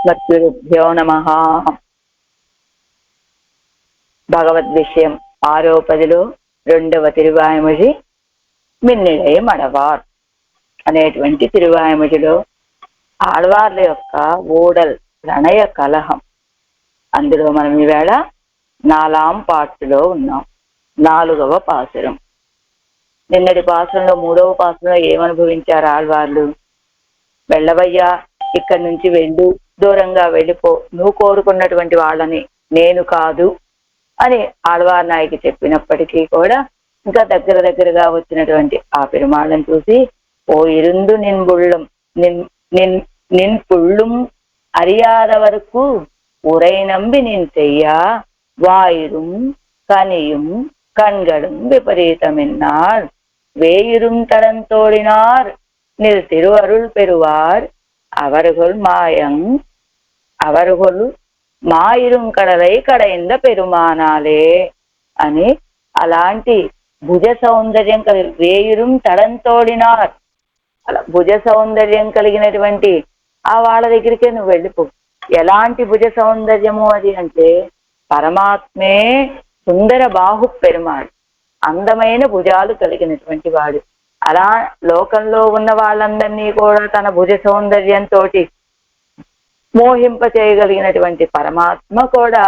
అస్మద్గురుభ్యో నమః. భగవద్ విషయం 6వ పదిలో 2వ తిరువాయిమొഴി మిన్నెలై మడవార్ అనేటువంటి తిరువాయిమొഴിలో ఆళ్వార్ల యొక్క ఓడల్ ప్రణయ కలహం. అందులో మనం ఈవేళ 4వ పార్టులో ఉన్నాం. 4వ పాసురం. నిన్నటి పాసురంలో 3వ పాసురంలో ఏమనుభవించారు ఆళ్వార్లు? వెళ్ళవయ్యా, ఇక్కడి నుంచి వెళ్ళు, దూరంగా వెళ్ళిపో, నువ్వు కోరుకున్నటువంటి వాళ్ళని నేను కాదు అని ఆళ్వార్ నాయకి చెప్పినప్పటికీ కూడా ఇంకా దగ్గరగా వచ్చినటువంటి ఆ పెరుమాళ్ళని చూసి, ఓ ఇరుందు నిన్ బుళ్ళం నిన్ పుళ్ళుం அறியாத వరకు உரை நம்பி நின் செய்யா வாயிரும் கனியும் கண்களும் விபரீதமென்னார் வேயிரும் தடந்தோடினார் நில் திருவருள் பெறுவார் அவர்கள் మాయిరం కడలై కడైంద పెరుమానాలే అని. అలాంటి భుజ సౌందర్యం వేయిరుం తడంతోడినార్, అలా భుజ సౌందర్యం కలిగినటువంటి ఆ వాళ్ళ దగ్గరికే నువ్వు వెళ్ళిపో. ఎలాంటి భుజ సౌందర్యము అది అంటే, పరమాత్మే సుందర బాహు పెరుమాడు, అందమైన భుజాలు కలిగినటువంటి వాడు. అలా లోకంలో ఉన్న వాళ్ళందరినీ కూడా తన భుజ సౌందర్యంతో మోహింప చేయగలిగినటువంటి పరమాత్మ కూడా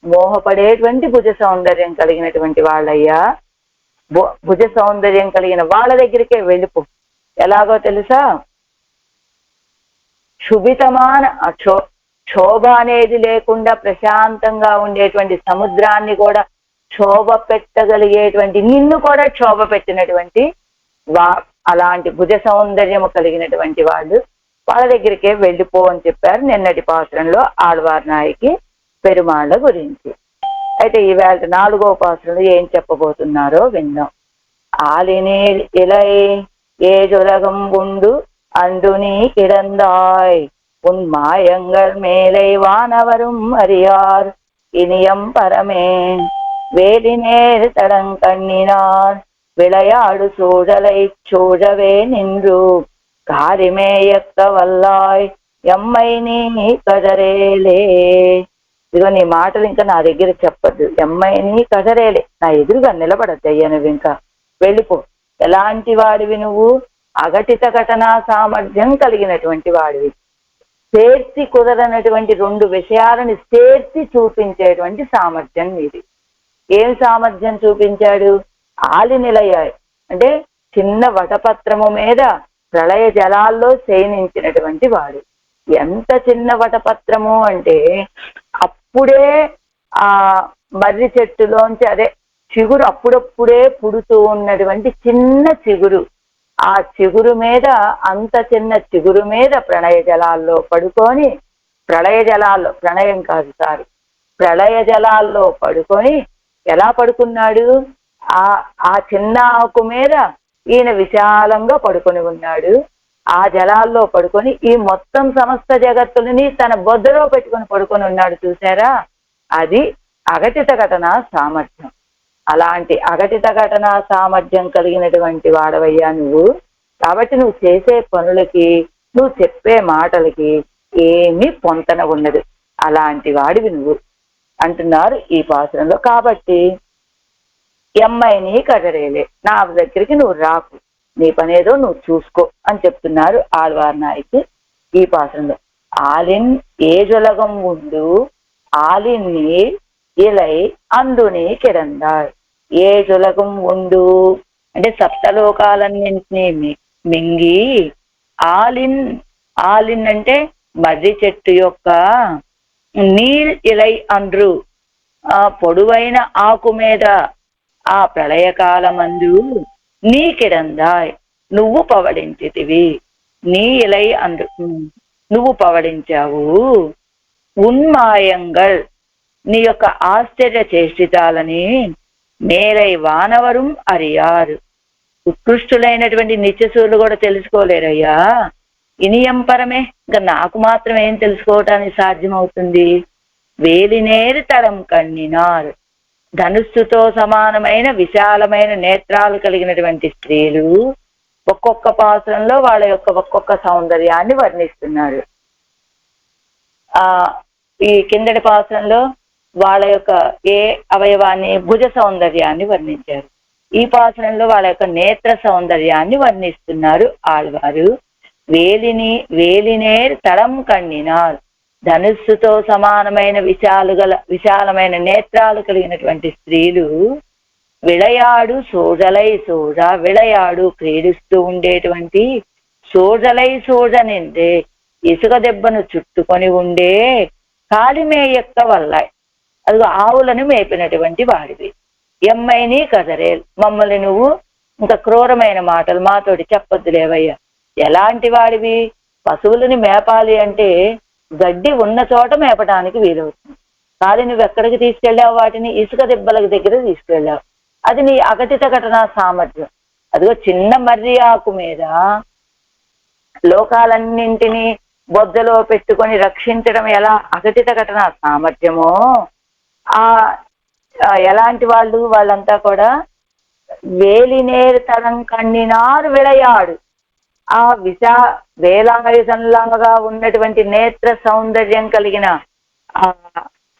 మోహపడేటువంటి భుజ సౌందర్యం కలిగినటువంటి వాళ్ళయ్యా. భుజ సౌందర్యం కలిగిన వాళ్ళ దగ్గరికే వెళ్ళిపో. ఎలాగో తెలుసా? శుభితమాన క్షోభ అనేది లేకుండా ప్రశాంతంగా ఉండేటువంటి సముద్రాన్ని కూడా క్షోభ పెట్టగలిగేటువంటి, నిన్ను కూడా క్షోభ పెట్టినటువంటి అలాంటి భుజ సౌందర్యము కలిగినటువంటి వాళ్ళు, వాళ్ళ దగ్గరికే వెళ్ళిపో అని చెప్పారు నిన్నటి పాసురంలో ఆళ్వార్ నాయకి పెరుమాళ్ళ గురించి. అయితే ఈవేళ 4వ పాసురంలో ఏం చెప్పబోతున్నారో విందాం. ఆలినే ఇలై ఏజులగం గుండు అండునీ కిడందాయ్ உன் மாயங்கள் மேலை வானவரும் அறியார் இனியம் பரமே வேலினேர் தடங்கண்ணினார் விளையாடு சூழலை சூழவே நின்று కారిమేయక్క వల్లాయ్ ఎమ్మై నీ కదరేలే. ఇదిగో నీ మాటలు ఇంకా నా దగ్గర చెప్పద్దు, ఎమ్మై నీ కదరేలే, నా ఎదురుగా నిలబడద్దయ్యా, నువ్వు ఇంకా వెళ్ళిపో. ఎలాంటి వాడివి నువ్వు? అఘటిత ఘటనా సామర్థ్యం కలిగినటువంటి వాడివి. చేర్చి కుదరనటువంటి 2 విషయాలను చేర్చి చూపించేటువంటి సామర్థ్యం నీది. ఏం సామర్థ్యం చూపించాడు? ఆలి నిలయాయ్ అంటే చిన్న వటపత్రము మీద ప్రళయ జలాల్లో శయనించినటువంటి వాడు. ఎంత చిన్న వటపత్రము అంటే, అప్పుడే ఆ మర్రి చెట్టులోంచి అదే చిగురు అప్పుడప్పుడే పుడుతూ ఉన్నటువంటి చిన్న చిగురు, ఆ చిగురు మీద, అంత చిన్న చిగురు మీద ప్రణయ జలాల్లో పడుకొని, ప్రణయం కాదు సారీ, ప్రళయ జలాల్లో పడుకొని ఎలా పడుకున్నాడు? ఆ చిన్న ఆకు మీద ఈయన విశాలంగా పడుకొని ఉన్నాడు. ఆ జలాల్లో పడుకొని ఈ మొత్తం సమస్త జగత్తులని తన బొద్దలో పెట్టుకొని పడుకొని ఉన్నాడు. చూసారా? అది అఘటిత ఘటన సామర్థ్యం. అలాంటి అఘటిత ఘటన సామర్థ్యం కలిగినటువంటి వాడవయ్యా నువ్వు. కాబట్టి నువ్వు చేసే పనులకి, నువ్వు చెప్పే మాటలకి ఏమీ పొంతన ఉండదు. అలాంటి వాడివి నువ్వు అంటున్నారు ఈ పాసురంలో. కాబట్టి ఎమ్మాయిని కదరేలే, నా దగ్గరికి నువ్వు రాకు, నీ పనేదో నువ్వు చూసుకో అని చెప్తున్నారు ఆళ్వార్ నాయకి ఈ పాసురంలో. ఆలిన్ ఏజులగం ఉండు ఆలిన్ని ఇలై అందుని కిడందాయ్. ఏజులగం ఉండు అంటే సప్తలోకాలన్నింటినీ మింగి, ఆలిన్ అంటే మర్రి చెట్టు యొక్క నీల్ ఇలై అండ్రు, ఆ పొడువైన ఆకు మీద ఆ ప్రళయకాలమందు నీ కిడందాయ్ నువ్వు పవడించితివి. నీ ఇలై అండ్రు నువ్వు పవడించావు. ఉన్మాయంగల్ నీ యొక్క ఆశ్చర్య చేష్టితాలని మేలై వానవరం అరియారు, ఉత్కృష్టులైనటువంటి నిత్యసూరులు కూడా తెలుసుకోలేరయ్యా. ఇనియం పరమే, ఇంకా నాకు మాత్రం ఏం తెలుసుకోవటానికి సాధ్యమవుతుంది? వేలినేరు తరం కన్నినారు, ధనుస్సుతో సమానమైన విశాలమైన నేత్రాలు కలిగినటువంటి స్త్రీలు ఒక్కొక్క పాత్రంలో వాళ్ళ యొక్క ఒక్కొక్క సౌందర్యాన్ని వర్ణిస్తున్నారు. ఆ ఈ కిందటి పాసంలో వాళ్ళ యొక్క ఏ అవయవాన్ని, భుజ సౌందర్యాన్ని వర్ణించారు. ఈ పాసనంలో వాళ్ళ యొక్క నేత్ర సౌందర్యాన్ని వర్ణిస్తున్నారు ఆళ్వారు. వేలినేర్ తడం కన్నినార్, ధనుస్సుతో సమానమైన విశాలమైన నేత్రాలు కలిగినటువంటి స్త్రీలు విళయాడు సోజలై సోజ, విళయాడు క్రీడిస్తూ ఉండేటువంటి సోజలై సోజ నిందే, ఇసుక దెబ్బను చుట్టుకొని ఉండే కాలిమేయక్క వల్ల, అది ఆవులను మేపినటువంటి వాడివి. ఎమ్మైని కదరేల్, మమ్మల్ని నువ్వు ఇంకా క్రూరమైన మాటలు మాతోటి చెప్పొద్దులేవయ్యా. ఎలాంటి వాడివి? పశువులని మేపాలి అంటే గడ్డి ఉన్న చోట మేపడానికి వీలవుతుంది. కానీ నువ్వు ఎక్కడికి తీసుకెళ్ళావు వాటిని? ఇసుక దెబ్బల దగ్గర తీసుకెళ్ళావు. అది నీ అఘటిత ఘటనా సామర్థ్యం. అదిగో చిన్న మర్రి ఆకు మీద లోకాలన్నింటినీ బొద్దలో పెట్టుకొని రక్షించడం ఎలా అఘటిత ఘటనా సామర్థ్యమో, ఎలాంటి వాళ్ళంతా కూడా వేలినేరు తరం కన్నినారు విళయాడు, ఆ వేలాయుధంలాగా ఉన్నటువంటి నేత్ర సౌందర్యం కలిగిన ఆ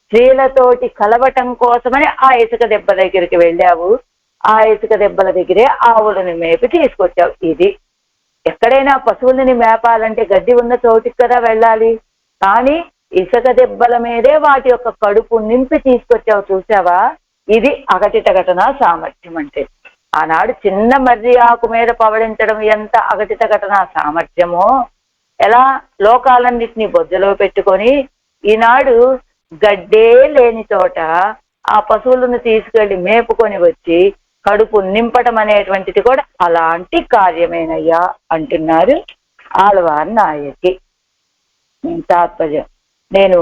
స్త్రీలతోటి కలవటం కోసమని ఆ ఇసుక దెబ్బ దగ్గరికి వెళ్ళావు. ఆ ఇసుక దెబ్బల దగ్గరే ఆవులను మేపి తీసుకొచ్చావు. ఇది ఎక్కడైనా పశువులని మేపాలంటే గడ్డి ఉన్న చోటికి కదా వెళ్ళాలి. కానీ ఇసుక దెబ్బల మీదే వాటి యొక్క కడుపు నింపి తీసుకొచ్చావు. చూసావా? ఇది అఘటిత ఘటనా సామర్థ్యం అంటే. ఆనాడు చిన్న మర్రి ఆకు మీద పవడించడం ఎంత అఘటిత ఘటనా సామర్థ్యమో, ఎలా లోకాలన్నిటినీ బొజ్జలో పెట్టుకొని ఈనాడు గడ్డే లేని చోట ఆ పశువులను తీసుకెళ్లి మేపుకొని వచ్చి కడుపు నింపటం అనేటువంటిది కూడా అలాంటి కార్యమేనయ్యా అంటున్నారు ఆళ్వార్ నాయకి. తాత్పర్యం నేను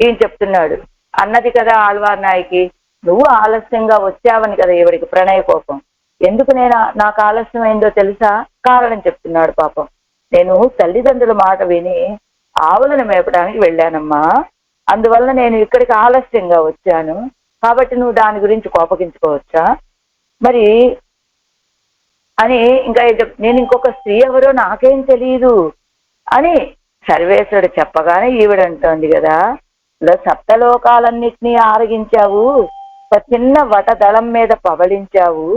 ఏం చెప్తున్నాడు అన్నది కదా ఆళ్వార్ నాయకి, నువ్వు ఆలస్యంగా వచ్చావని కదా ఈవిడికి ప్రణయ కోపం. ఎందుకు నాకు ఆలస్యమైందో తెలుసా? కారణం చెప్తున్నాడు పాపం. నేను తల్లిదండ్రుల మాట విని ఆవులను మేపడానికి వెళ్ళానమ్మా, అందువల్ల నేను ఇక్కడికి ఆలస్యంగా వచ్చాను. కాబట్టి నువ్వు దాని గురించి కోపగించుకోవచ్చా మరి అని ఇంకా నేను ఇంకొక స్త్రీ ఎవరో నాకేం తెలియదు అని సర్వేశ్వరుడు చెప్పగానే ఈవిడంటోంది కదా, ఇలా సప్తలోకాలన్నిటినీ ఆరగించావు, ఒక చిన్న వటదళం మీద పవళించావు,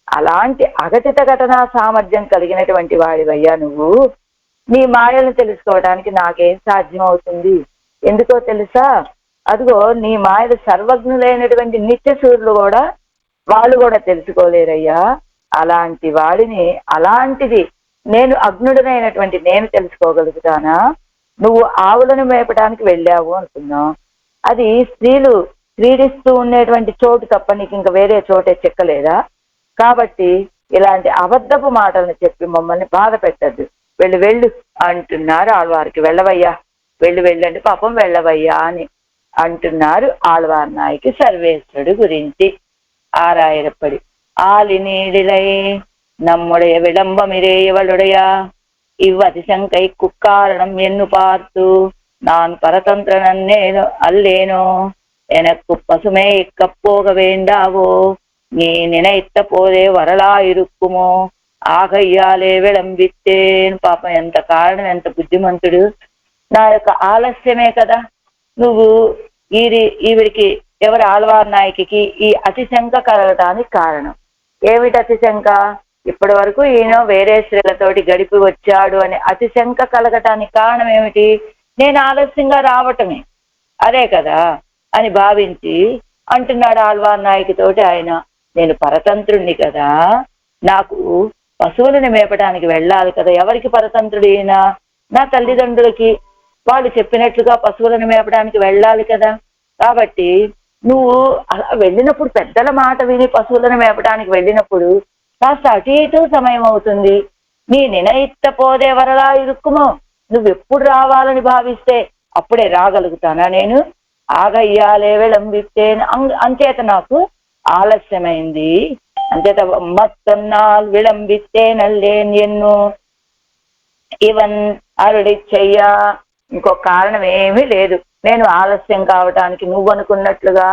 అలాంటి అఘటిత ఘటనా సామర్థ్యం కలిగినటువంటి వాడివయ్యా నువ్వు. నీ మాయలను తెలుసుకోవడానికి నాకేం సాధ్యం అవుతుంది? ఎందుకో తెలుసా? అదిగో నీ మాయలు సర్వజ్ఞులైనటువంటి నిత్య సూర్యులు కూడా వాళ్ళు కూడా తెలుసుకోలేరయ్యా. అలాంటి వాడిని, అలాంటిది నేను అగ్నుడనైనటువంటి నేను తెలుసుకోగలుగుతానా? నువ్వు ఆవులను మేపడానికి వెళ్ళావు అనుకున్నావు, అది స్త్రీలు క్రీడిస్తూ ఉండేటువంటి చోటు తప్ప నీకు ఇంకా వేరే చోటే చెక్కలేదా? కాబట్టి ఇలాంటి అబద్ధపు మాటలను చెప్పి మమ్మల్ని బాధ పెట్టద్దు, వెళ్ళు అంటున్నారు ఆళ్వారికి. వెళ్ళవయ్యా, వెళ్ళండి పాపం, వెళ్ళవయ్యా అని అంటున్నారు ఆళ్వార్ నాయకి సర్వేశ్వరుడు గురించి. ஆராயிரப்படி ஆலி நீடிலை நம்முடைய விளம்பமிரேயவளுடையா இவ்வதிசங்கை குக்காரணம் என்னு பார்த்து நான் பரதந்திர நன்னேனோ அல்லேனோ எனக்கு பசுமை கப்போக வேண்டாவோ நீ நினைத்த போதே வரலாயிருக்குமோ ఆగయ్యాలే విళంబిత్తేను. పాపం ఎంత కారణం, ఎంత బుద్ధిమంతుడు. నా యొక్క ఆలస్యమే కదా నువ్వు ఈవిడికి ఎవరు ఆళ్వార్ నాయకి ఈ అతిశంక కలగటానికి కారణం. ఏమిటి అతిశంక? ఇప్పటి వరకు ఈయన వేరే స్త్రీలతోటి గడిపి వచ్చాడు అని అతిశంక కలగటానికి కారణం ఏమిటి? నేను ఆలస్యంగా రావటమే, అదే కదా అని భావించి అంటున్నాడు ఆళ్వార్ నాయకి తోటి ఆయన. నేను పరతంత్రుణ్ణి కదా, నాకు పశువులను మేపడానికి వెళ్ళాలి కదా. ఎవరికి పరతంత్రుడు ఈయన? నా తల్లిదండ్రులకి. వాళ్ళు చెప్పినట్లుగా పశువులను మేపడానికి వెళ్ళాలి కదా. కాబట్టి నువ్వు అలా వెళ్ళినప్పుడు, పెద్దల మాట విని పశువులను మేపడానికి వెళ్ళినప్పుడు కాస్త అటు ఇటు సమయం అవుతుంది. నీ నినయిత్త పోదే వరలా ఇరుక్కుమో, నువ్వెప్పుడు రావాలని భావిస్తే అప్పుడే రాగలుగుతానా నేను? ఆగయ్యాలే విళంబిస్తే అంచేత నాకు ఆలస్యమైంది. అంచేత మత్తొన్నాల్ విళంబిస్తే నల్లేన్ ఎన్ను ఇవన్ అరుడి చెయ్యా. ఇంకో కారణం ఏమీ లేదు. నేను ఆలస్యం కావటానికి నువ్వు అనుకున్నట్లుగా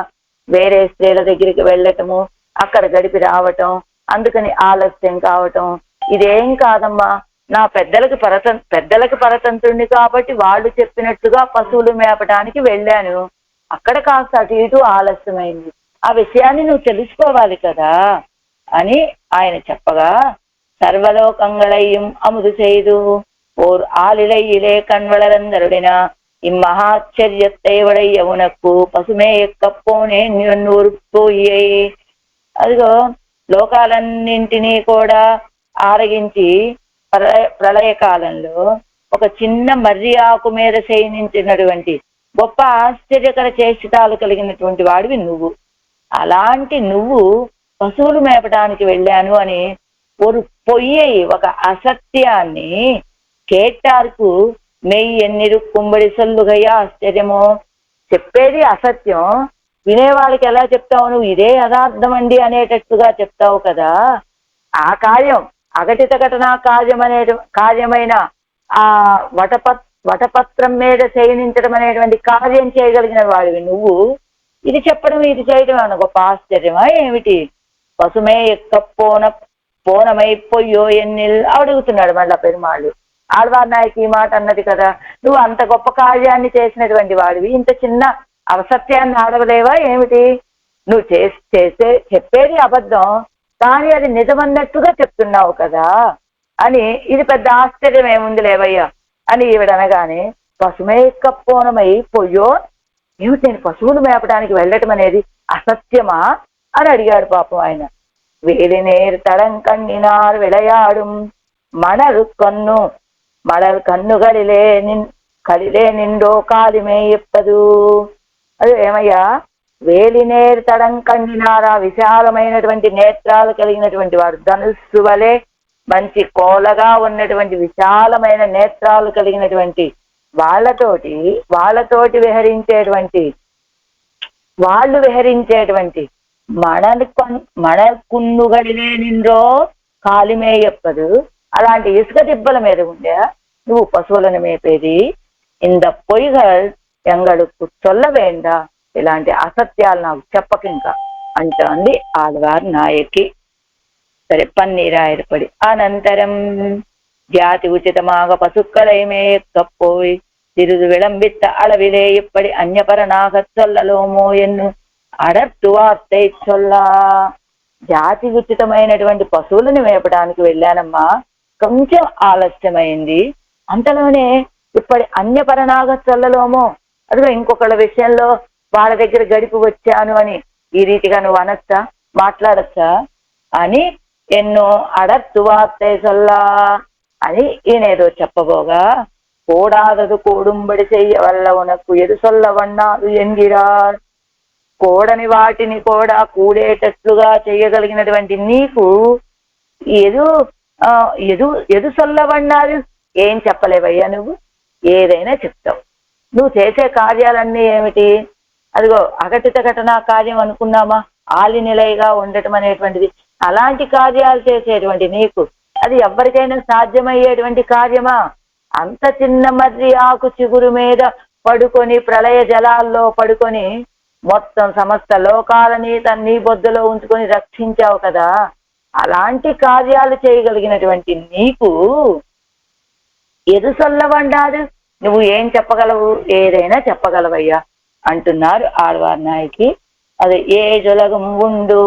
వేరే స్త్రీల దగ్గరికి వెళ్ళటము, అక్కడ గడిపి రావటం, అందుకని ఆలస్యం కావటం ఇదేం కాదమ్మా. నా పెద్దలకి పరతంత్రుణ్ణి కాబట్టి వాళ్ళు చెప్పినట్టుగా పశువులు మేపడానికి వెళ్ళాను. అక్కడ కాస్త అటు ఇటు ఆలస్యమైంది. ఆ విషయాన్ని నువ్వు తెలుసుకోవాలి కదా అని ఆయన చెప్పగా, సర్వలోకంగళయ్యం అముదు செய்து ஓர் ஆளிலையிலே கண் வளரந்தருளினா இம்மகாச்சரியத்தை உடைய உனக்கு పశుమేయకపోనేన్ ఎన్నూరు పోయే. అదిగో లోకాలన్నింటినీ కూడా ఆరగించి ప్రళయ కాలంలో ఒక చిన్న మర్రి ఆకు మీద శయనించినటువంటి గొప్ప ఆశ్చర్యకర చేష్టాలు కలిగినటువంటి వాడివి నువ్వు. అలాంటి నువ్వు పశువులు మేపడానికి వెళ్ళాను అని ஒரு பொய்யை ఒక అసత్యాన్ని కేటార్కు మెయ్యి ఎన్నిరు కుంబడి సొల్లుగయ్యా ఆశ్చర్యమో. చెప్పేది అసత్యం, వినేవాళ్ళకి ఎలా చెప్తావు నువ్వు? ఇదే యథార్థం అండి అనేటట్టుగా చెప్తావు కదా. ఆ కార్యం అఘటిత ఘటనా కార్యమైన ఆ వటపత్రం మీద శయనించడం అనేటువంటి కార్యం చేయగలిగిన వాడివి నువ్వు. ఇది చెప్పడం ఇది చేయడం అన్న గొప్ప ఆశ్చర్యమా ఏమిటి? పశుమే పోనమై పొయ్యో ఎన్నిల్ అడుగుతున్నాడు మళ్ళా పెరుమాళ్ళు. ఆళ్వార్ నాయకి ఈ మాట అన్నది కదా, నువ్వు అంత గొప్ప కార్యాన్ని చేసినటువంటి వాడివి ఇంత చిన్న అసత్యాన్ని ఆడవలేవా ఏమిటి? నువ్వు చెప్పేది అబద్ధం, కానీ అది నిజమన్నట్టుగా చెప్తున్నావు కదా అని. ఇది పెద్ద ఆశ్చర్యం ఏముంది లేవయ్యా అని ఈవిడనగానే, పశుమేయకపోనమై పొయ్యో ఏమిటి, నేను పశువులు మేపడానికి వెళ్ళటం అనేది అసత్యమా అని అడిగాడు పాపం ఆయన. వేలినేరు తడంకణ్ణినార్ విளையாடும் మడల్ కన్నుగలిలే నిండో కాలిమే ఎప్పదు. అది ఏమయ్యా, వేలినేరు తడంకణ్ణినారా, విశాలమైనటువంటి నేత్రాలు కలిగినటువంటి వాడు, ధనుస్సు వలె మంచి కోలగా ఉన్నటువంటి విశాలమైన నేత్రాలు కలిగినటువంటి వాళ్ళతోటి వాళ్ళు విహరించేటువంటి మణకున్నుగడిలే నిండో కాలిమే ఎప్పదు. అలాంటి ఇసుక దిబ్బల మీద ఉండే నువ్వు పశువులను మేపేది. ఇంద పొయ్యిగల్ ఎంగడుకు చొల్లవేండా, ఇలాంటి అసత్యాలు నాకు చెప్పకింకా అంటోంది ఆళ్వార్ నాయకి. సరే, పన్నీరాయర్పడి అనంతరం జాతి ఉచితమాగ పశుక్కలై మేయకపోయి சிறிது விளம்பித்த அளவிலே இப்படி அந்நியபரனாக சொல்லలోమో ఎన్ను అడర్తు వార్తై చొల్లా. జాతి ఉచితమైనటువంటి పశువులను మేపడానికి వెళ్ళానమ్మా, కొంచెం ఆలస్యమైంది, అంతలోనే ఇప్పటి అన్యపరనాగ చొల్లలోమో, అదిగో ఇంకొకళ్ళ విషయంలో వాళ్ళ దగ్గర గడిపి వచ్చాను అని ఈ రీతిగా నువ్వు అనొచ్చా, మాట్లాడచ్చా అని ఎన్నో అడర్తు వార్తై చొల్లా అని ఈయనేదో చెప్పబోగా, కోడాదదు కోడుంబడి చెయ్య వల్ల ఉనకు ఎదు సొల్లవన్నాడు ఎంగిరార్. కోడని వాటిని కూడా కూడేటట్లుగా చేయగలిగినటువంటి నీకు ఎదు సొల్లవన్నారు. ఏం చెప్పలేవయ్యా నువ్వు, ఏదైనా చెప్తావు. నువ్వు చేసే కార్యాలన్నీ ఏమిటి? అదిగో అఘటిత ఘటనా కార్యం అనుకున్నామా, ఆలి నిలయగా ఉండటం అనేటువంటిది. అలాంటి కార్యాలు చేసేటువంటి నీకు అది ఎవరికైనా సాధ్యమయ్యేటువంటి కార్యమా? అంత చిన్న మర్రి ఆకు చిగురు మీద పడుకొని ప్రళయ జలాల్లో పడుకొని మొత్తం సమస్త లోకాలని నీ బొద్దులో ఉంచుకొని రక్షించావు కదా. అలాంటి కార్యాలు చేయగలిగినటువంటి నీకు ఎదు సొల్లవండాడు, నువ్వు ఏం చెప్పగలవు? ఏదైనా చెప్పగలవయ్యా అంటున్నారు ఆళ్వార్ నాయకి. అది ఏ జొలగం ఉండు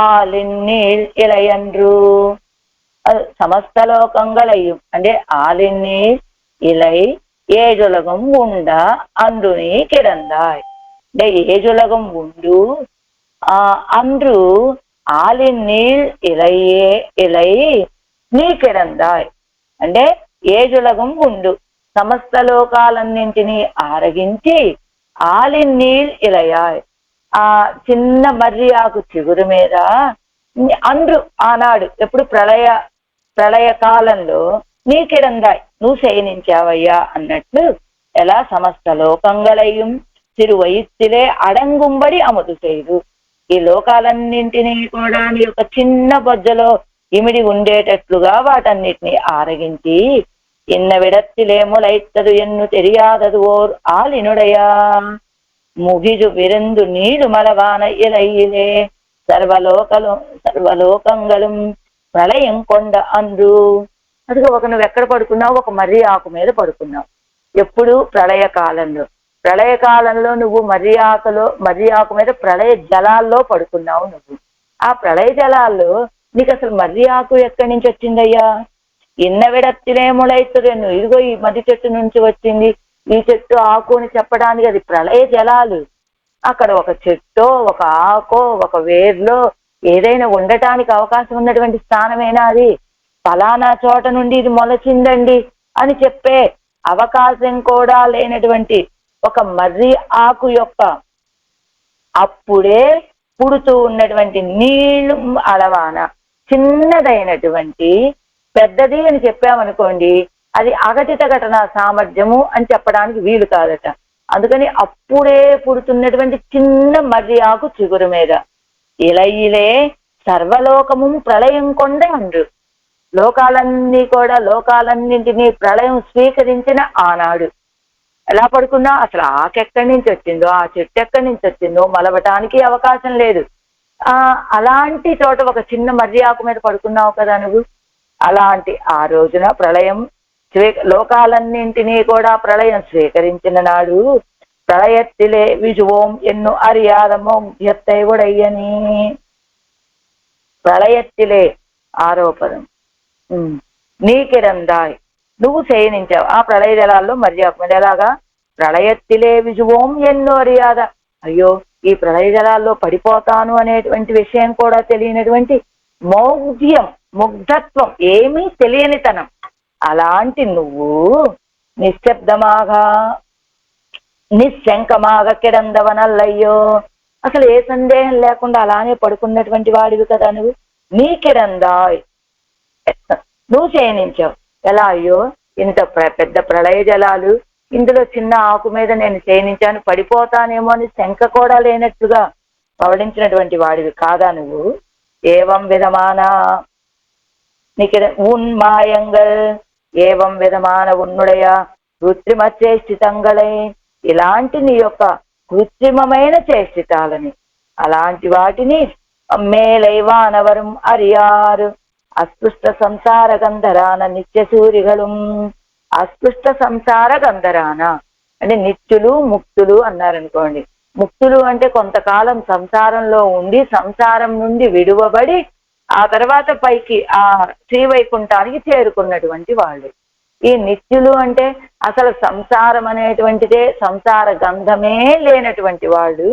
ఆలిన్నీల్ ఇలయండ్రు. అది సమస్త లోకంగళయ్యం అంటే ఆలిన్నీల్ ఇలై ఏజులగం ఉండ అండ్రుని కిడందాయ్. అంటే ఏజులగం ఉండు అండ్రు ఆలిన్నీల్ ఇలై నీ కిడందాయ్. అంటే ఏజులగం ఉండు సమస్త లోకాలన్నింటినీ ఆరగించి ఆలిన్నీల్ ఇలయాయ్, ఆ చిన్న మర్రి ఆకు చిగురు మీద అండ్రు ఆనాడు ఎప్పుడు ప్రళయ కాలంలో నీ కిడందాయ్ నువ్వు శయనించావయ్యా అన్నట్లు. ఎలా సమస్త లోకంగళయ్యం తిరువయిత్తిలే అడంగుంబడి అమదు చేయదు. ఈ లోకాలన్నింటినీ కూడా నీ యొక్క చిన్న బొజ్జలో ఇమిడి ఉండేటట్లుగా వాటన్నిటినీ ఆరగించి ఇన్న విడత్తిలే ములైత్తదు ఎన్ను తెలియాదదు ఓర్ ఆలినుడయా. ముగిజు విరందు నీడు మలవాన ఇలయిలే సర్వలోకంగళం ప్రళయం కొండ అందు. అదిగో ఒక నువ్వు ఎక్కడ పడుకున్నావు, ఒక మర్రి ఆకు మీద పడుకున్నావు. ఎప్పుడు ప్రళయకాలంలో నువ్వు మర్రి ఆకు మీద ప్రళయ జలాల్లో పడుకున్నావు. నువ్వు ఆ ప్రళయ జలాల్లో నీకు అసలు మర్రి ఆకు ఎక్కడి నుంచి వచ్చిందయ్యా? ఇన్నవిడత్తినే ముళైతురేను, ఇదిగో ఈ మర్రి చెట్టు నుంచి వచ్చింది, ఈ చెట్టు ఆకు అని చెప్పడానికి అది ప్రళయ జలాలు. అక్కడ ఒక చెట్టో, ఒక ఆకో, ఒక వేర్లో ఏదైనా ఉండటానికి అవకాశం ఉన్నటువంటి స్థానమేనా అది? ఫలానా చోట నుండి ఇది మొలచిందండి అని చెప్పే అవకాశం కూడా లేనటువంటి ఒక మర్రి ఆకు యొక్క అప్పుడే పుడుతూ ఉన్నటువంటి నీళ్లు అలవాన చిన్నదైనటువంటి పెద్దది అని చెప్పామనుకోండి, అది అఘటిత ఘటన సామర్థ్యము అని చెప్పడానికి వీలు కాదట. అందుకని అప్పుడే పుడుతున్నటువంటి చిన్న మర్రి ఆకు చిగురు మీద ఇలయిలే సర్వలోకము ప్రళయం కొండే అండ్రు. లోకాలన్నింటినీ ప్రళయం స్వీకరించిన ఆనాడు ఎలా పడుకున్నా అసలు ఆకెక్కడి నుంచి వచ్చిందో, ఆ చెట్టు ఎక్కడి నుంచి వచ్చిందో మలవటానికి అవకాశం లేదు. అలాంటి చోట ఒక చిన్న మర్రి ఆకు మీద పడుకున్నావు కదా నువ్వు. అలాంటి ఆ రోజున ప్రళయం లోకాలన్నింటినీ కూడా ప్రళయం స్వీకరించిన నాడు ప్రళయత్తిలే విజువోం ఎన్ను అరియాదమో ఎత్తైవుడయ్యని. ప్రళయత్తిలే ఆరోపణం నీకిరందాయ్ నువ్వు శయనించావు ఆ ప్రళయ జలాల్లో మర్రి ఆకు మీద. ఎలాగా? ప్రళయత్తిలే విజువోం ఎన్నో అరియాద, అయ్యో ఈ ప్రళయ జలాల్లో పడిపోతాను అనేటువంటి విషయం కూడా తెలియనటువంటి ముగ్ధత్వం, ఏమీ తెలియనితనం. అలాంటి నువ్వు నిశ్శబ్దమాగా నిశంకమాగా కిడందవనల్లయ్యో, అసలు ఏ సందేహం లేకుండా అలానే పడుకున్నటువంటి వాడివి కదా నువ్వు. నీ కిడందాయ్ నువ్వు శయనించావు. ఎలా? అయ్యో ఇంత పెద్ద ప్రళయ జలాలు, ఇందులో చిన్న ఆకు మీద నేను శయనించాను, పడిపోతానేమో అని శంక కూడా లేనట్టుగా పవడించినటువంటి వాడివి కాదా నువ్వు. ఏవం విధమాన నీకు ఉన్మాయంగల్ ఏవం విధమాన ఉన్నుడయ కృత్రిమ చేష్టితంగళై, ఇలాంటి నీ యొక్క కృత్రిమమైన చేష్టితాలని, అలాంటి వాటిని మేలైవానవరం అరియారు అస్పృష్ట సంసార గంధరాన నిత్య సూరిగలు. అస్పృష్ట సంసార గంధరాన అంటే నిత్యులు ముక్తులు అన్నారనుకోండి. ముక్తులు అంటే కొంతకాలం సంసారంలో ఉండి సంసారం నుండి విడువబడి ఆ తర్వాత పైకి ఆ శ్రీవైకుంఠానికి చేరుకున్నటువంటి వాళ్ళు. ఈ నిత్యులు అంటే అసలు సంసారం అనేటువంటిదే, సంసార గంధమే లేనటువంటి వాళ్ళు.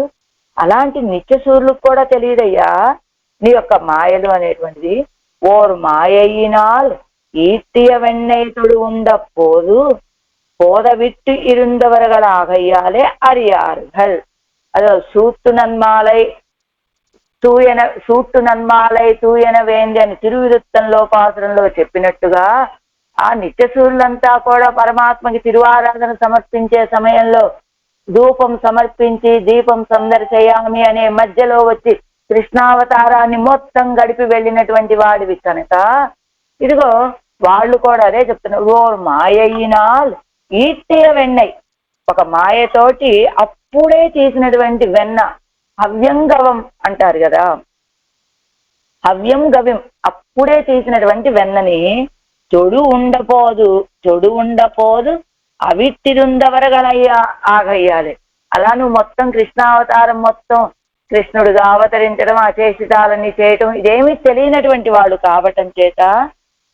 అలాంటి నిత్య సూర్యులకు కూడా తెలియదయ్యా నీ యొక్క మాయలు అనేటువంటిది. ఓర్ మాయయినాల్ ஈட்டிய வெண்ணெய்தொடு உண்ட போது போதவிட்டு இருந்தவர்களாகையாலே அறியார்கள். அதாவது సూట్టు నన్మాలై తూయన వేంది అని తిరువిరుత్తంలో పాత్రంలో చెప్పినట్టుగా ఆ నిత్య సూర్యులంతా కూడా పరమాత్మకి తిరువారాధన సమర్పించే సమయంలో ధూపం సమర్పించి దీపం సందర్శయామి అనే మధ్యలో వచ్చి కృష్ణావతారాన్ని మొత్తం గడిపి వెళ్ళినటువంటి వాడివి కనుక ఇదిగో వాళ్ళు కూడా అదే చెప్తున్నారు. ఓ మాయయినాల్ ఈట్టియ వెన్నై, ఒక మాయతోటి అప్పుడే తీసినటువంటి వెన్న, హవ్యంగవం అంటారు కదా, హవ్యంగవ్యం అప్పుడే తీసినటువంటి వెన్నని చెడు ఉండపోదు అవిట్టిరుందవరగలయ్యా ఆగయ్యాలి. అలా నువ్వు మొత్తం కృష్ణావతారం మొత్తం కృష్ణుడుగా అవతరించడం, ఆ చేసితాలని చేయటం ఇదేమీ తెలియనటువంటి వాళ్ళు కావటం చేత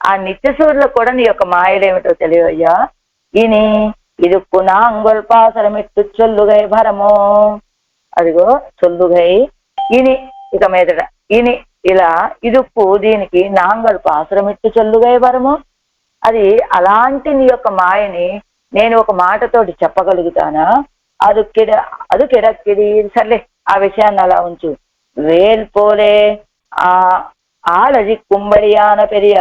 ఆ నిత్య సూర్యులకు కూడా నీ యొక్క మాయలేమిటో తెలియయ్యా. ఇని ఇరుక్కు నాంగొల్పాసరమిట్టు చొల్లుగై భరమో, అదిగో చొల్లుగై ఇని ఇక మీదట ఇని ఇలా ఇరుక్కు దీనికి నాంగల్ పాసురమిట్టు చొల్లుగై భరమో, అది అలాంటి నీ యొక్క మాయని నేను ఒక మాటతోటి చెప్పగలుగుతానా? అది కిడక్కిడి సర్లే ఆ విషయాన్ని అలా ఉంచు. వేల్ పోలే ஆளதி கும்படியான பெரிய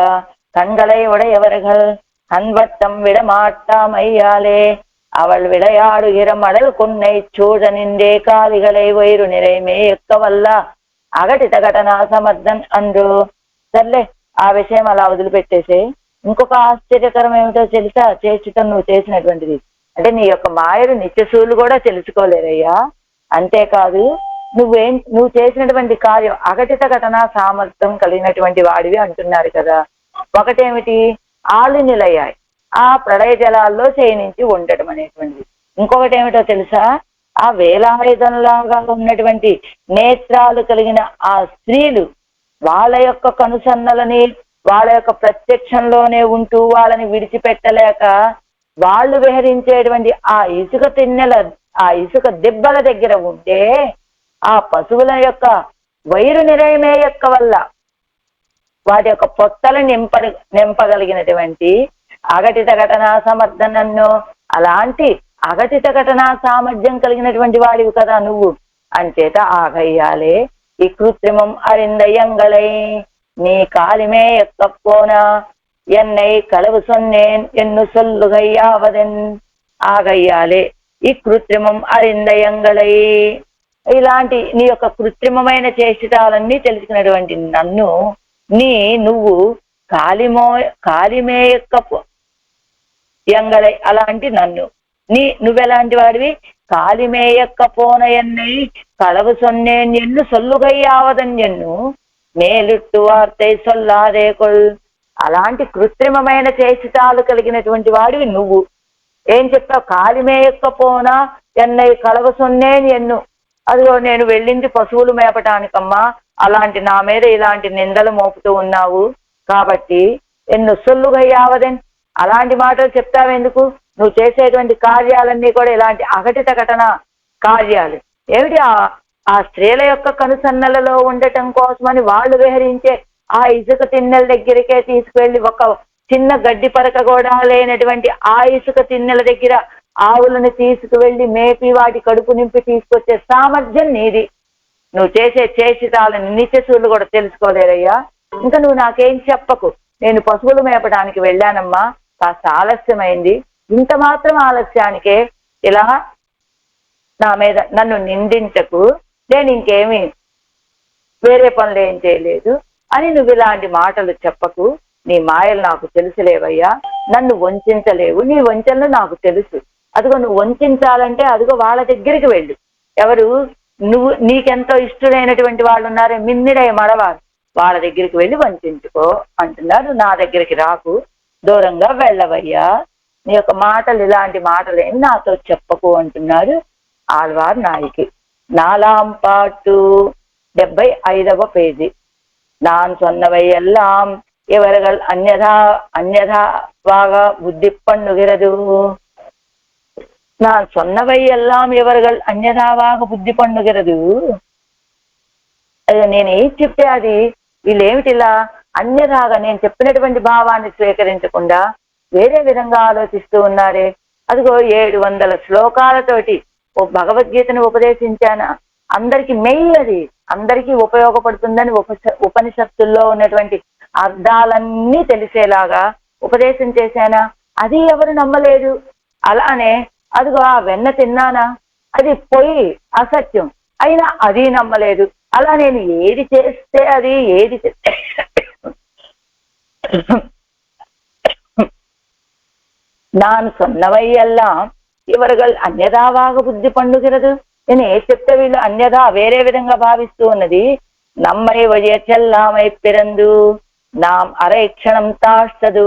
கண்களை உடையவர்கள் கண்வட்டம் விடமாட்டாமையாலே அவள் விளையாடுகிற மடல் கொன்னை சூழ நின்றே காலிகளை వైరు நிறைమే ఎక్కవల్ల అఘటిత ఘటనా సమర్థన్ అండు. సర్లే ఆ విషయం అలా వదిలిపెట్టేసే. ఇంకొక ఆశ్చర్యకరం ఏమిటో తెలుసా? చేర్చటం నువ్వు చేసినటువంటిది అంటే నీ యొక్క మాయలు నిత్యసూలు కూడా తెలుసుకోలేరయ్యా. అంతేకాదు నువ్వు చేసినటువంటి కార్యం అఘటిత ఘటనా సామర్థ్యం కలిగినటువంటి వాడివి అంటున్నారు కదా. ఒకటేమిటి? ఆలినిలయ్యాయి. ఆ ప్రళయ జలాల్లో శయనించి ఉండటం అనేటువంటిది. ఇంకొకటి ఏమిటో తెలుసా, ఆ వేలాయుధంలాగా ఉన్నటువంటి నేత్రాలు కలిగిన ఆ స్త్రీలు వాళ్ళ యొక్క కనుసన్నలని వాళ్ళ యొక్క ప్రత్యక్షంలోనే ఉంటూ వాళ్ళని విడిచిపెట్టలేక వాళ్ళు విహరించేటువంటి ఆ ఇసుక తిన్నెల, ఆ ఇసుక దిబ్బల దగ్గర ఉంటే ఆ పశువుల యొక్క వైరు నిరయమే యొక్క వల్ల వాటి యొక్క పొట్టలు నింపగలిగినటువంటి అఘటిత ఘటనా సమర్థనన్ను, అలాంటి అఘటిత ఘటనా సామర్థ్యం కలిగినటువంటి వాడివి కదా నువ్వు. అంచేత ఆగయ్యాలే ఈ కృత్రిమం అరిందయ్యంగలై நீ காலிமே எக்கப்போனா என்னை களவு சொன்னேன் ఎన్ను సొల్లుగయ్యావదెన్. ఆగయ్యాలే ఈ కృత్రిమం అరిందయంగళై, ఇలాంటి నీ యొక్క కృత్రిమమైన చేష్టాలన్నీ తెలుసుకున్నటువంటి నన్ను నువ్వు కాలిమే యొక్క ఎంగళై, అలాంటి నన్ను నువ్వెలాంటి వాడివి, కాలిమేయక్కపోన ఎన్నై களவு சொன்னேன் ఎన్ను సొల్లుగయ్యావదన్ ఎన్ను మేలుట్టు వార్తై సొల్లాదే కొల్. అలాంటి కృత్రిమమైన చేష్టాలు కలిగినటువంటి వాడివి నువ్వు. ఏం చెప్పావు, కాలిమేయక్కపోనా ఎన్నై களவு சொன்னேன் ఎన్ను. అదిగో నేను వెళ్ళింది పశువులు మేపటానికమ్మా, అలాంటి నా మీద ఇలాంటి నిందలు మోపుతూ ఉన్నావు కాబట్టి ఎన్ను సొల్లుగయ్యావదెన్, అలాంటి మాటలు చెప్తావెందుకు. నువ్వు చేసేటువంటి కార్యాలన్నీ కూడా ఇలాంటి అఘటిత ఘటన కార్యాలు. ఏమిటి, ఆ స్త్రీల యొక్క కనుసన్నలలో ఉండటం కోసమని వాళ్ళు విహరించే ఆ ఇసుక తిన్నెల దగ్గరికే తీసుకువెళ్ళి, ఒక చిన్న గడ్డి పరక కూడా లేనటువంటి ఆ ఇసుక తిన్నెల దగ్గర ఆవులను తీసుకువెళ్ళి మేపి వాటి కడుపు నింపి తీసుకొచ్చే సామర్థ్యం నీది. నువ్వు చేసే చేసితాలని నిత్యసూర్లు కూడా తెలుసుకోలేరయ్యా. ఇంకా నువ్వు నాకేం చెప్పకు. నేను పశువులు మేపడానికి వెళ్ళానమ్మా, కాస్త ఆలస్యమైంది. ఇంత మాత్రం ఆలస్యానికే ఇలా నా మీద నన్ను నిందించకు, నేను ఇంకేమీ వేరే పనులు ఏం చేయలేదు అని నువ్వు ఇలాంటి మాటలు చెప్పకు. నీ మాయలు నాకు తెలుసులేవయ్యా, నన్ను వంచలేవు, నీ వంచనలు నాకు తెలుసు. అదిగో నువ్వు వంచాలంటే అదిగో వాళ్ళ దగ్గరికి వెళ్ళు. ఎవరు, నువ్వు నీకెంతో ఇష్టమైనటువంటి వాళ్ళు ఉన్నారే, మిన్నిడై మడవారు, వాళ్ళ దగ్గరికి వెళ్ళి వంచుకో అంటున్నారు. నా దగ్గరికి రాకు, దూరంగా వెళ్ళవయ్యా, నీ యొక్క మాటలు ఇలాంటి మాటలేం నాతో చెప్పకు అంటున్నారు ఆళ్వార్ నాయకి. నాలాం పాటు 75వ పేజీ. நான் சொன்னவை எல்லாம் இவர்கள் அந்யதாவாக புத்தி பண்ணுகிறது. நான் சொன்னவை எல்லாம் இவர்கள் అన్యథావాగ బుద్ధి పన్నుகிறது. నేను ఏం చెప్తే అది వీళ్ళేమిటిలా అన్యథాగా నేను చెప్పినటువంటి భావాన్ని స్వీకరించకుండా వేరే విధంగా ఆలోచిస్తూ ఉన్నారే. అదిగో 700 శ్లోకాలతోటి ఓ భగవద్గీతను ఉపదేశించానా, అందరికి మెయిన్ అది, అందరికీ ఉపయోగపడుతుందని ఉపనిషత్తుల్లో ఉన్నటువంటి అర్థాలన్నీ తెలిసేలాగా ఉపదేశం చేశానా, అది ఎవరు నమ్మలేదు. అలానే అదిగో ఆ వెన్న తిన్నానా, అది పొయ్యి అసత్యం, అయినా అది నమ్మలేదు. అలా నేను ఏది చేస్తే అది நான் சொன்னவை எல்லாம் இவர்கள் అన్యథావాగ బుద్ధి పండుகிறது. నేను ఏ చెప్తే వీళ్ళు అన్యథా వేరే విధంగా భావిస్తూ ఉన్నది. நம்மை வழியெல்லாமை பிறந்து நாம் அரை க்ஷணம் தாழ்த்தது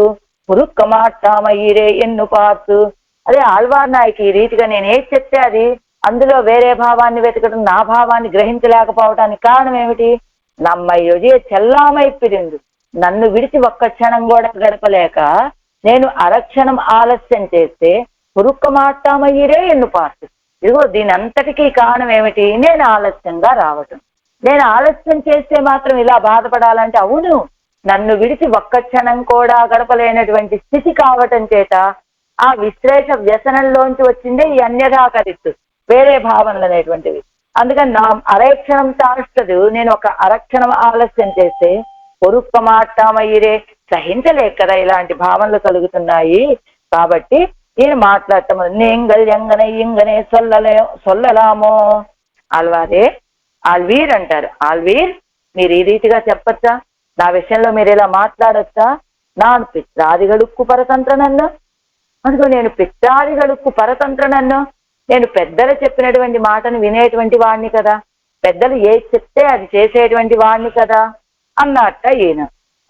మురుక్క మాట్లామయ్యిరే ఎన్ను పార్తు. అదే ఆళ్వార్ నాయకి ఈ రీతిగా నేను ఏది చెప్తే అది అందులో వేరే భావాన్ని వెతకడం, నా భావాన్ని గ్రహించలేకపోవటానికి కారణం ఏమిటి, நம்மை వழிయ చెల్లామై పిరిందు, నన్ను విడిచి ఒక్క క్షణం కూడా గడపలేక నేను అరక్షణం ఆలస్యం చేస్తే మురుక్క మాట్లామయ్యిరే ఎన్ను పార్తు. ఇదిగో దీని అంతటికీ కారణం ఏమిటి, నేను ఆలస్యంగా రావటం. నేను ఆలస్యం చేస్తే మాత్రం ఇలా బాధపడాలంటే, అవును నన్ను విడిచి ఒక్క క్షణం కూడా గడపలేనటువంటి స్థితి కావటం చేత ఆ విశ్లేష వ్యసనంలోంచి వచ్చిందే ఈ అన్యథాకరిత్తు, వేరే భావనలు అనేటువంటివి. అందుకని నా అరక్షణం తాష్టదు, నేను ఒక అరక్షణం ఆలస్యం చేస్తే పొరుక్క మాట్లామయ్యిరే, సహించలేక కదా ఇలాంటి భావనలు కలుగుతున్నాయి. కాబట్టి ఈయన మాట్లాడటం నేంగల్ ఎంగనే ఇంగనే సొల్లలామో. ఆల్వారే ఆల్వీర్ అంటారు. ఆల్వీర్ మీరు ఈ రీతిగా చెప్పచ్చా, నా విషయంలో మీరు ఇలా మాట్లాడచ్చా. నాను పిత్రాదిగడుక్కు పరతంత్రనన్ను, అందుకో నేను పిత్రాదిగడుక్కు పరతంత్రనన్ను, నేను పెద్దలు చెప్పినటువంటి మాటను వినేటువంటి వాడిని కదా, పెద్దలు ఏది చెప్తే అది చేసేటువంటి వాడిని కదా అన్నట్ట ఈయన.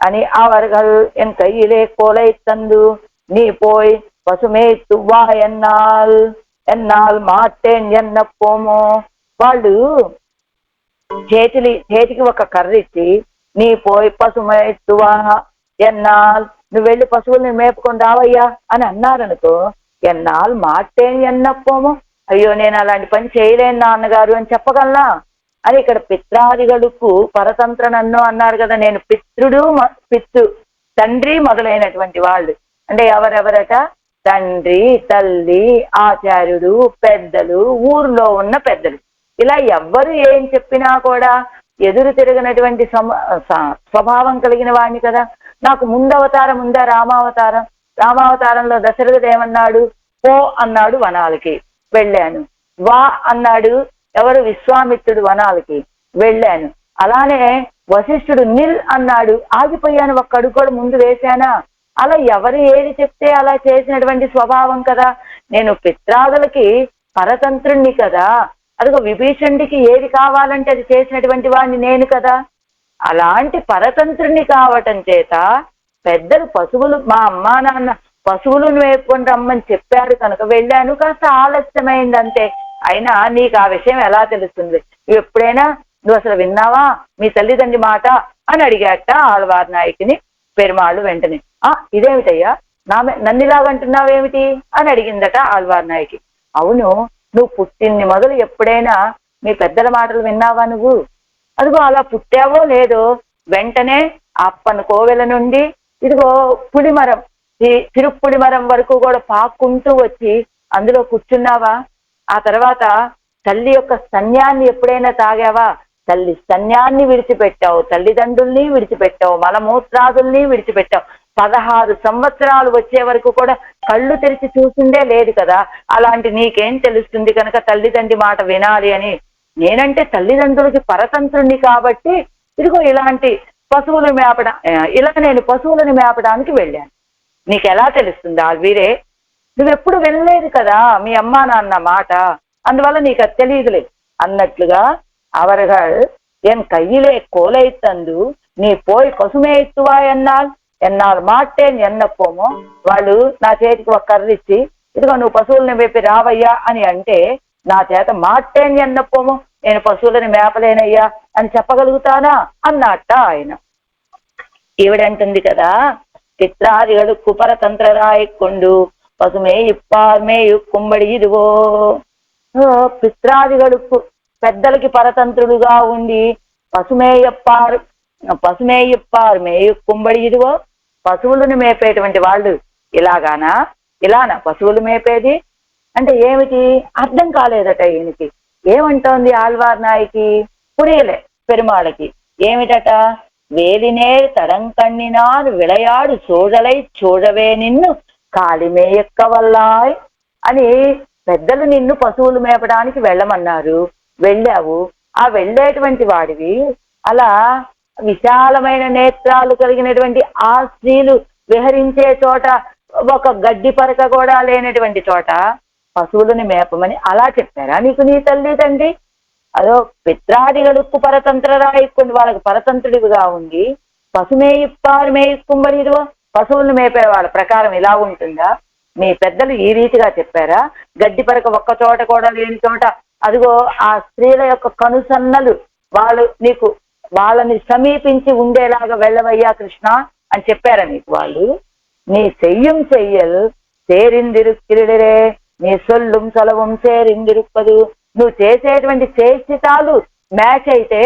అని அவர்கள் என் கையிலே கோலை தந்து நீ போய் పశుమేతువా ఎన్నాల్ మాటేన్ ఎన్న పోమో. వాళ్ళు చేతికి ఒక కర్ర ఇచ్చి నీ పోయి పశుమేతువా ఎన్నాల్, నువ్వు వెళ్ళి పశువుల్ని మేపుకొని రావయ్యా అని అన్నారనుకో, ఎన్నాళ్ళు మాటేం ఎన్నపోమో, అయ్యో నేను అలాంటి పని చేయలేను నాన్నగారు అని చెప్పగలనా అని. ఇక్కడ పిత్రాదిగడుకు పరతంత్ర నన్ను అన్నారు కదా. నేను పితృ తండ్రి మొదలైనటువంటి వాళ్ళు అంటే ఎవరెవరట? తండ్రి, తల్లి, ఆచార్యుడు, పెద్దలు, ఊర్లో ఉన్న పెద్దలు, ఇలా ఎవ్వరు ఏం చెప్పినా కూడా ఎదురు తిరగనటువంటి స్వభావం కలిగిన వాడిని కదా. నాకు ముందవతారం ఉందా రామావతారం. రామావతారంలో దశరథుడు ఏమన్నాడు? పో అన్నాడు వనాలకి, వెళ్ళాను. వా అన్నాడు ఎవరు? విశ్వామిత్రుడు, వనాలకి వెళ్ళాను. అలానే వశిష్ఠుడు నిల్ అన్నాడు, ఆగిపోయాను, ఒక్క అడుగు కూడా ముందు వేశానా. అలా ఎవరు ఏది చెప్తే అలా చేసినటువంటి స్వభావం కదా. నేను పిత్రాదులకి పరతంత్రుణ్ణి కదా. అదిగో విభీషణుడికి ఏది కావాలంటే అది చేసినటువంటి వాడిని నేను కదా. అలాంటి పరతంత్రుణ్ణి కావటం చేత పెద్దలు పశువులు, మా అమ్మా నాన్న పశువులను వేపుకొని రమ్మని చెప్పారు కనుక వెళ్ళాను. కాస్త ఆలస్యమైంది అంతే. అయినా నీకు ఆ విషయం ఎలా తెలుస్తుంది? ఎప్పుడైనా నువ్వు అసలు విన్నావా మీ తల్లిదండ్రి మాట అని అడిగాట ఆళ్వార్ నాయకుని పెరుమాళ్ళు. వెంటనే ఇదేమిటయ్యా నన్నిలాగంటున్నావేమిటి అని అడిగిందట ఆళ్వార్ నాయకి. అవును, నువ్వు పుట్టింది మొదలు ఎప్పుడైనా మీ పెద్దల మాటలు విన్నావా నువ్వు? అదిగో అలా పుట్టావో లేదో వెంటనే అప్పన కోవెల నుండి ఇదిగో పులిమరం, తిరుప్పుడిమరం వరకు కూడా పాక్కుంటూ వచ్చి అందులో కూర్చున్నావా? ఆ తర్వాత తల్లి యొక్క స్తన్యాన్ని ఎప్పుడైనా తాగావా? తల్లి స్తన్యాన్ని విడిచిపెట్టావు, తల్లిదండ్రుల్ని విడిచిపెట్టావు, మలమూత్రాదుల్ని విడిచిపెట్టావు. 16 సంవత్సరాలు వచ్చే వరకు కూడా కళ్ళు తెరిచి చూసిందే లేదు కదా. అలాంటి నీకేం తెలుస్తుంది కనుక తల్లిదండ్రి మాట వినాలి అని? నేనంటే తల్లిదండ్రులకి పరతంత్రుణ్ణి కాబట్టి ఇదిగో ఇలాంటి పశువులు మేపడం, ఇలా నేను పశువులను మేపడానికి వెళ్ళాను. నీకెలా తెలుస్తుంది వీరే? నువ్వెప్పుడు వెళ్ళలేదు కదా మీ అమ్మా నాన్న మాట, అందువల్ల నీకు అది తెలియదులే అన్నట్లుగా. அவர்கள் என் கையிலே கோலை தந்து நீ போய் పశుమేతువా ఎన్నాళ్ళు మాటేం ఎన్నపోమో. వాళ్ళు నా చేతికి ఒక కర్ర ఇచ్చి ఇదిగో నువ్వు పశువుల్ని మేపి రావయ్యా అని అంటే నా చేత మాటేం ఎన్నపోమో, నేను పశువులని మేపలేనయ్యా అని చెప్పగలుగుతానా అన్నట్ట ఆయన. ఈవిడంటుంది కదా, పిత్రాదిగడుకు పరతంత్రరాయకొండు పశుమేయిప్పార్మేయు కుంబడి ఇదిగో. పిత్రాదిగడుకు పెద్దలకి పరతంత్రుడుగా ఉండి పశుమేయిప్పారు మేయు కుంబడి ఇదిగో. పశువులను మేపేటువంటి వాళ్ళు ఇలానా పశువులు మేపేది అంటే ఏమిటి అర్థం కాలేదట ఈయనకి. ఏమంటోంది ఆళ్వార్ నాయకి? పురియలే పెరుమాళకి. ఏమిటట? వేలినే తడంకண்ணினார் విళయాడు చూడలై చూడవే నిన్ను కాళిమేయక్కవల్లాయ్ అని పెద్దలు నిన్ను పశువులు మేపడానికి వెళ్ళమన్నారు, వెళ్ళావు. ఆ వెళ్ళేటువంటి వాడివి అలా విశాలమైన నేత్రాలు కలిగినటువంటి ఆ స్త్రీలు విహరించే చోట, ఒక గడ్డి పరక కూడా లేనటువంటి చోట పశువులను మేపమని అలా చెప్పారా నీకు నీ తల్లి తండ్రి? అదో పిత్రాదిగడుకు పరతంత్రరాయకుండా వాళ్ళకి పరతంత్రుడిగా ఉండి పశుమేయిప్పారు మేయిక్కుమ్మడి ఇదిగో. పశువులను మేపే వాళ్ళ ప్రకారం ఇలా ఉంటుందా? మీ పెద్దలు ఈ రీతిగా చెప్పారా? గడ్డి పరక ఒక్క చోట కూడా లేని చోట అదిగో ఆ స్త్రీల యొక్క కనుసన్నలు వాళ్ళని సమీపించి ఉండేలాగా వెళ్ళవయ్యా కృష్ణ అని చెప్పారా నీకు వాళ్ళు? నీ చెయ్యల్ చేరిందిరుక్కిరిడే నీ సొల్లుం సొలవం చేరిందిరుప్పదు. నువ్వు చేసేటువంటి చేష్టితాలు మ్యాచ్ అయితే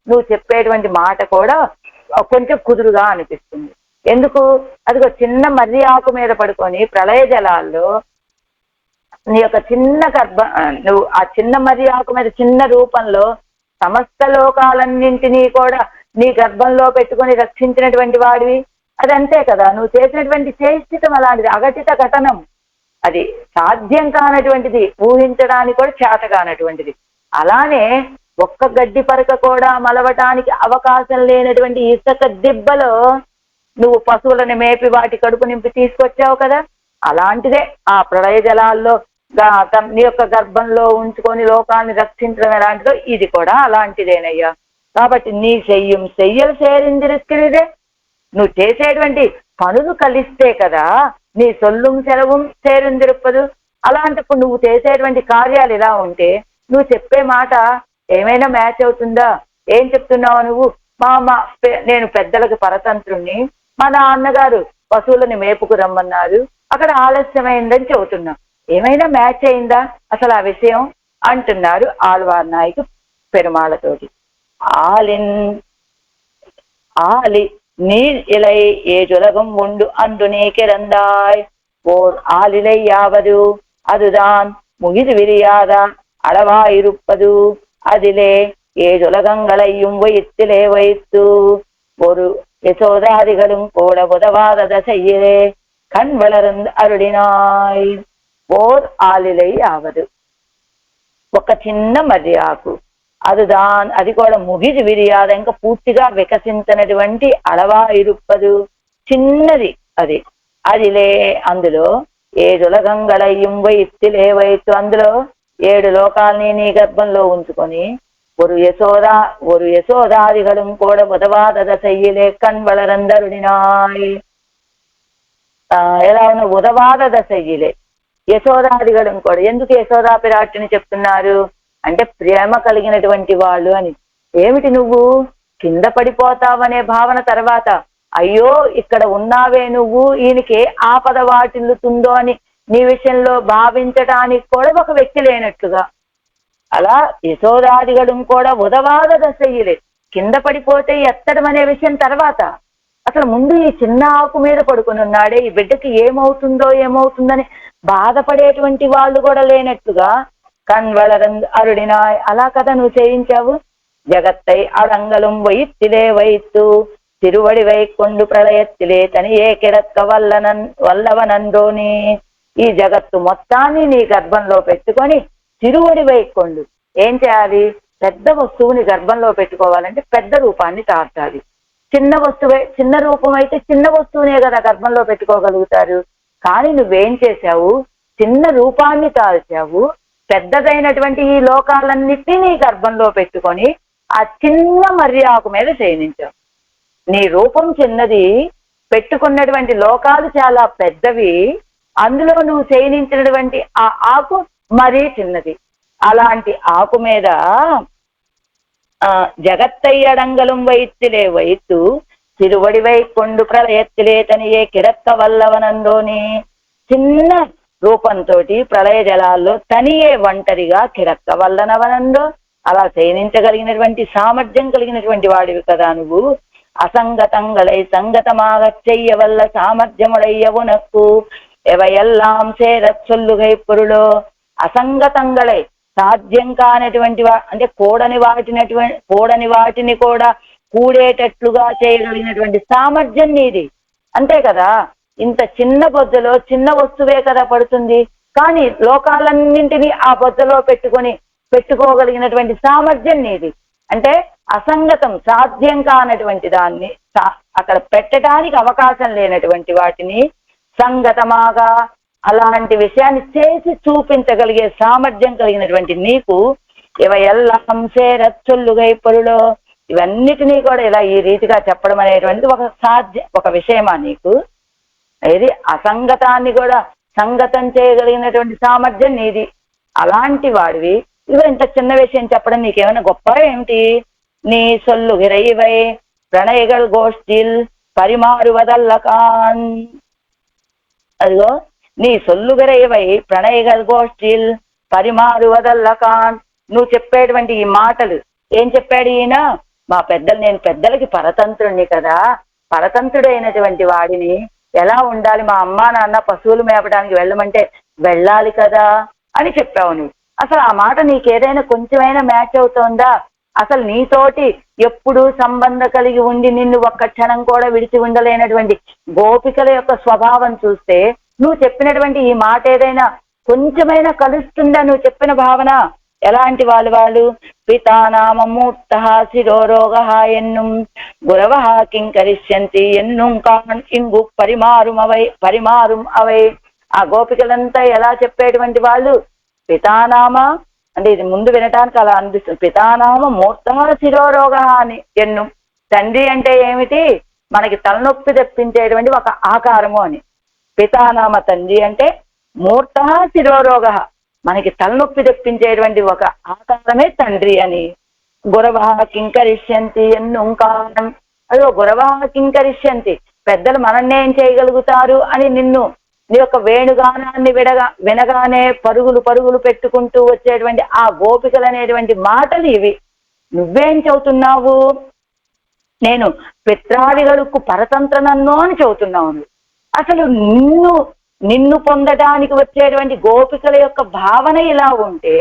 నువ్వు చెప్పేటువంటి మాట కూడా కొంచెం కుదురుగా అనిపిస్తుంది. ఎందుకు? అదిగో చిన్న మర్రి ఆకు మీద పడుకొని ప్రళయ జలాల్లో నీ యొక్క చిన్న నువ్వు ఆ చిన్న మర్రి ఆకు మీద చిన్న రూపంలో సమస్త లోకాలన్నింటినీ కూడా నీ గర్భంలో పెట్టుకొని రక్షించినటువంటి వాడివి. అది అంతే కదా. నువ్వు చేసినటువంటి చేష్టితం అలాంటిది, అఘటిత ఘటనం, అది సాధ్యం కానటువంటిది, ఊహించడానికి కూడా చేత కానటువంటిది. అలానే ఒక్క గడ్డి పరక కూడా మలవటానికి అవకాశం లేనటువంటి ఇసుక దిబ్బలో నువ్వు పశువులను మేపి వాటి కడుపు నింపి తీసుకొచ్చావు కదా. అలాంటిదే ఆ ప్రళయ జలాల్లో నీ యొక్క గర్భంలో ఉంచుకొని లోకాన్ని రక్షించడం ఎలాంటిదో ఇది కూడా అలాంటిదేనయ్యా. కాబట్టి నీ చెయ్యలు చేరిందిరిక్కిరిదే, నువ్వు చేసేటువంటి పనులు కలిస్తే కదా నీ సొల్லும் సెలவும் చేరుందిరుప్పదు. అలాంటప్పుడు నువ్వు చేసేటువంటి కార్యాలు ఇలా ఉంటే నువ్వు చెప్పే మాట ఏమైనా మ్యాచ్ అవుతుందా? ఏం చెప్తున్నావు నువ్వు? నేను పెద్దలకు పరతంత్రుణ్ణి, మా నాన్నగారు పశువులని మేపుకు రమ్మన్నారు, అక్కడ ఆలస్యమైందని చెబుతున్నా. ఏమైనా మ్యాచ్ అయిందా అసలు ఆ విషయం అంటున్నారు ఆళ్వార్ నాయకు పెరుమాళతోటి. ஆலி நீர் இலை ஏஜுலகம் உண்டு அன்று நீ கிறந்தாய். ஓர் ஆளிலை யாவது அதுதான் முகிது விரியாத அளவாயிருப்பது. அதிலே ஏஜுலகங்களையும் வயிற்றிலே வைத்து ஒரு யசோதாதிகளும் கூட உதவாத தசையிலே கண் வளர்ந்து అరుడినాయ్. ఓర్ ఆలిలై యావదు, ఒక చిన్న మర్రి ఆకు, అది కూడా ముగిది విరియాద, ఇంకా పూర్తిగా వికసించినటువంటి అలవా ఇరుప్పదు, చిన్నది అది. అదిలే అందులో ఏడులగంగళయ్యం వైత్తిలే వైత్తు, అందులో 7 లోకాలని నీ గర్భంలో ఉంచుకొని ஒரு யசோதாதிகளும் கூட உதவாத దశయిలే కణ్ వళరందరుడినాయ్. ఎలా ఉన్న ఉదవాద దశయిలే యశోదాదిగడం కూడా. ఎందుకు యశోదా పిరాటిని చెప్తున్నారు అంటే ప్రేమ కలిగినటువంటి వాళ్ళు అని. ఏమిటి నువ్వు కింద పడిపోతావనే భావన తర్వాత అయ్యో ఇక్కడ ఉన్నావే నువ్వు, ఈయనకి ఆపద వాటిల్లుతుందో అని నీ విషయంలో భావించటానికి కూడా ఒక వ్యక్తి లేనట్లుగా, అలా యశోదాదిగడం కూడా ఉదవాద దశయిలే కింద పడిపోతే ఎత్తడం అనే విషయం తర్వాత అసలు ముందు ఈ చిన్న ఆకు మీద పడుకుని ఉన్నాడే, ఈ బిడ్డకి ఏమవుతుందని బాధపడేటువంటి వాళ్ళు కూడా లేనట్టుగా కణ్వళరంద్ అరుడినాయ్. అలా కదా నువ్వు చేయించావు. జగత్తై అడంగలం వైత్తిలే వైత్తు తిరువడి వైకొండు ప్రళయత్తిలే తనియే కిడక్క వల్లవనందోని. ఈ జగత్తు మొత్తాన్ని నీ గర్భంలో పెట్టుకొని తిరువడి వైకొండు. ఏం చేయాలి? పెద్ద వస్తువుని గర్భంలో పెట్టుకోవాలంటే పెద్ద రూపాన్ని తార్చాలి. చిన్న రూపం అయితే చిన్న వస్తువునే కదా గర్భంలో పెట్టుకోగలుగుతారు. కానీ నువ్వేం చేశావు? చిన్న రూపాన్ని తాల్చావు, పెద్దదైనటువంటి ఈ లోకాలన్నిటినీ నీ గర్భంలో పెట్టుకొని ఆ చిన్న మర్రి ఆకు మీద శయనించావు. నీ రూపం చిన్నది, పెట్టుకున్నటువంటి లోకాలు చాలా పెద్దవి, అందులో నువ్వు శయనించినటువంటి ఆ ఆకు మరీ చిన్నది. అలాంటి ఆకు మీద జగత్తయ్యడంగలం వైత్తిలే వైత్తు తిరువడి వైకొండు ప్రళయత్తిలే తనియే కిడక్క వల్లవనందోని. చిన్న రూపంతో ప్రళయ జలాల్లో తనియే ఒంటరిగా కిడక్క వల్లనవనందో అలా శయనించగలిగినటువంటి సామర్థ్యం కలిగినటువంటి వాడివి కదా నువ్వు. అసంగతంగళై సంగతమాగ చెయ్యవల్ల సామర్థ్యముడయ్యవునకు ఎవయెల్లాం సేరత్ సొల్లుగై పొరులో. అసంగతంగళై సాధ్యం కానటువంటి అంటే కూడని వాటిని కూడా కూడేటట్లుగా చేయగలిగినటువంటి సామర్థ్యం నీది. అంతే కదా. ఇంత చిన్న బొద్దలో చిన్న వస్తువే కదా పడుతుంది, కానీ లోకాలన్నింటినీ ఆ బొద్దలో పెట్టుకోగలిగినటువంటి సామర్థ్యం నీది. అంటే అసంగతం, సాధ్యం కానటువంటి దాన్ని అక్కడ పెట్టడానికి అవకాశం లేనటువంటి వాటిని సంగతమాగా అలాంటి విషయాన్ని చేసి చూపించగలిగే సామర్థ్యం కలిగినటువంటి నీకు ఇవయెల్లాం సేరత్ సొల్లుగై పొరులో. ఇవన్నిటినీ కూడా ఇలా ఈ రీతిగా చెప్పడం అనేటువంటి ఒక విషయమా నీకు? ఇది అసంగతాన్ని కూడా సంగతం చేయగలిగినటువంటి సామర్థ్యం నీది. అలాంటి వాడివి ఇవి ఇంత చిన్న విషయం చెప్పడం నీకేమైనా గొప్ప ఏమిటి? நீ சொல்லுகிறைவை பிரணயகள் கோஷ்டில் பரிமாறுவதல்லகான். అదిగో నీ సొల్లుగిరైవై ప్రణయగల్ గోష్ఠిల్ పరిమారువదల్లకాన్. నువ్వు చెప్పేటువంటి ఈ మాటలు ఏం చెప్పాడు ఈయన? నేను పెద్దలకి పరతంత్రుణ్ణి కదా, పరతంత్రుడైనటువంటి వాడిని ఎలా ఉండాలి, మా అమ్మా నాన్న పశువులు మేపడానికి వెళ్ళమంటే వెళ్ళాలి కదా అని చెప్పావు నువ్వు. అసలు ఆ మాట నీకేదైనా కొంచెమైనా మ్యాచ్ అవుతోందా? అసలు నీతోటి ఎప్పుడు సంబంధం కలిగి ఉండి నిన్ను ఒక్క క్షణం కూడా విడిచి ఉండలేనటువంటి గోపికల యొక్క స్వభావం చూస్తే నువ్వు చెప్పినటువంటి ఈ మాట ఏదైనా కొంచెమైనా కలుస్తుందా? నువ్వు చెప్పిన భావన ఎలాంటి వాళ్ళు? పితానామ మూర్త శిరోరోగ ఎన్నుం గురవ కింకరిష్యంతి ఎన్నుం కాన్ ఇంగు పరిమారుం అవై. ఆ గోపికలంతా ఎలా చెప్పేటువంటి వాళ్ళు? పితానామ అంటే ఇది ముందు వినటానికి అలా అనిపిస్తుంది. పితానామ మూర్త శిరోరోగ అని ఎన్ను. తండ్రి అంటే ఏమిటి? మనకి తలనొప్పి తెప్పించేటువంటి ఒక ఆకారము అని. పితానామ తండ్రి అంటే మూర్త శిరోరోగ, మనకి తలనొప్పి తెప్పించేటువంటి ఒక ఆకారమే తండ్రి అని. గురవ కింకరిష్యంతి ఎన్నుంకారం, అదో గురవ కింకరిష్యంతి, పెద్దలు మనన్నే ఏం చేయగలుగుతారు అని నిన్ను నీ యొక్క వేణుగానాన్ని వినగానే పరుగులు పరుగులు పెట్టుకుంటూ వచ్చేటువంటి ఆ గోపికలు అనేటువంటి మాటలు ఇవి. నువ్వేం చెబుతున్నావు? నేను పిత్రాదిగలకు పరతంత్రనన్ను అని చెబుతున్నావు. అసలు నిన్ను పొందడానికి వచ్చేటువంటి గోపికల యొక్క భావన ఇలా ఉంటే,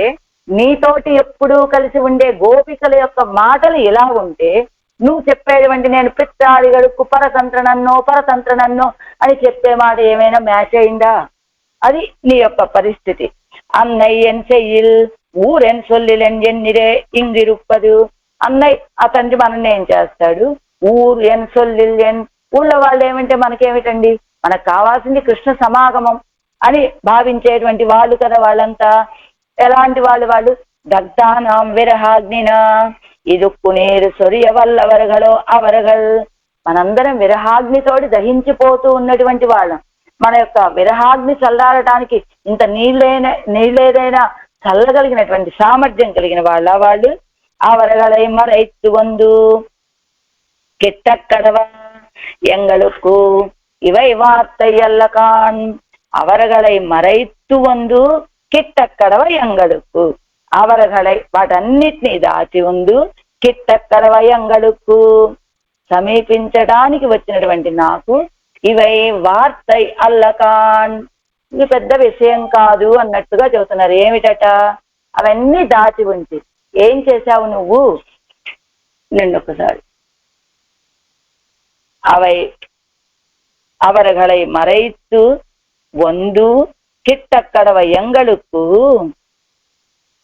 నీతోటి ఎప్పుడూ కలిసి ఉండే గోపికల యొక్క మాటలు ఇలా ఉంటే, నువ్వు చెప్పేటువంటి నేను పిత్రాదిగలకు పరతంత్రనన్నో అని చెప్పే మాట ఏమైనా మ్యాచ్ అయిందా? అది నీ యొక్క పరిస్థితి. అన్నయ్యన్ చెయ్యిల్ ఊరెన్ సొల్లిలెన్ ఎన్నిరే ఇంగిరుప్పదు. అన్నయ్య ఆ తండ్రి మనల్ని ఏం చేస్తాడు? ఊరు ఎన్ సొల్లిల్, ఊళ్ళో వాళ్ళు ఏమంటే మనకేమిటండి, మనకు కావాల్సింది కృష్ణ సమాగమం అని భావించేటువంటి వాళ్ళు కదా వాళ్ళంతా. ఎలాంటి వాళ్ళు? దగ్ధానాం విరహాగ్నిన ఇదుక్కు నీరు సొరియ వల్లవరగలో అవరగల్. మనందరం విరహాగ్నితోటి దహించిపోతూ ఉన్నటువంటి వాళ్ళం. మన యొక్క విరహాగ్ని చల్లారటానికి ఇంత నీళ్ళేదైనా చల్లగలిగినటువంటి సామర్థ్యం కలిగిన వాళ్ళు. అవరగలై మరైత్తు వందు కిట్టక్కడవ ఎంగళుకు ఇవై వార్తయ్యల్లకాన్. అవరగలై మరైత్తు వందు కిట్టక్కడవ ఎంగళుకు, అవరగలై వాటన్నిటినీ దాచి ఉందు, కిట్టక్కడవ ఎంగళుకు సమీపించడానికి వచ్చినటువంటి నాకు ఇవై వార్తై అల్లకాన్, ఇది పెద్ద విషయం కాదు అన్నట్టుగా చెబుతున్నారు. ఏమిటట? అవన్నీ దాచి ఉంచి ఏం చేశావు నువ్వు? నిన్నొకసారి అవరగలై మరైత్తు వందు కిట్టక్కడవ ఎంగళుకు,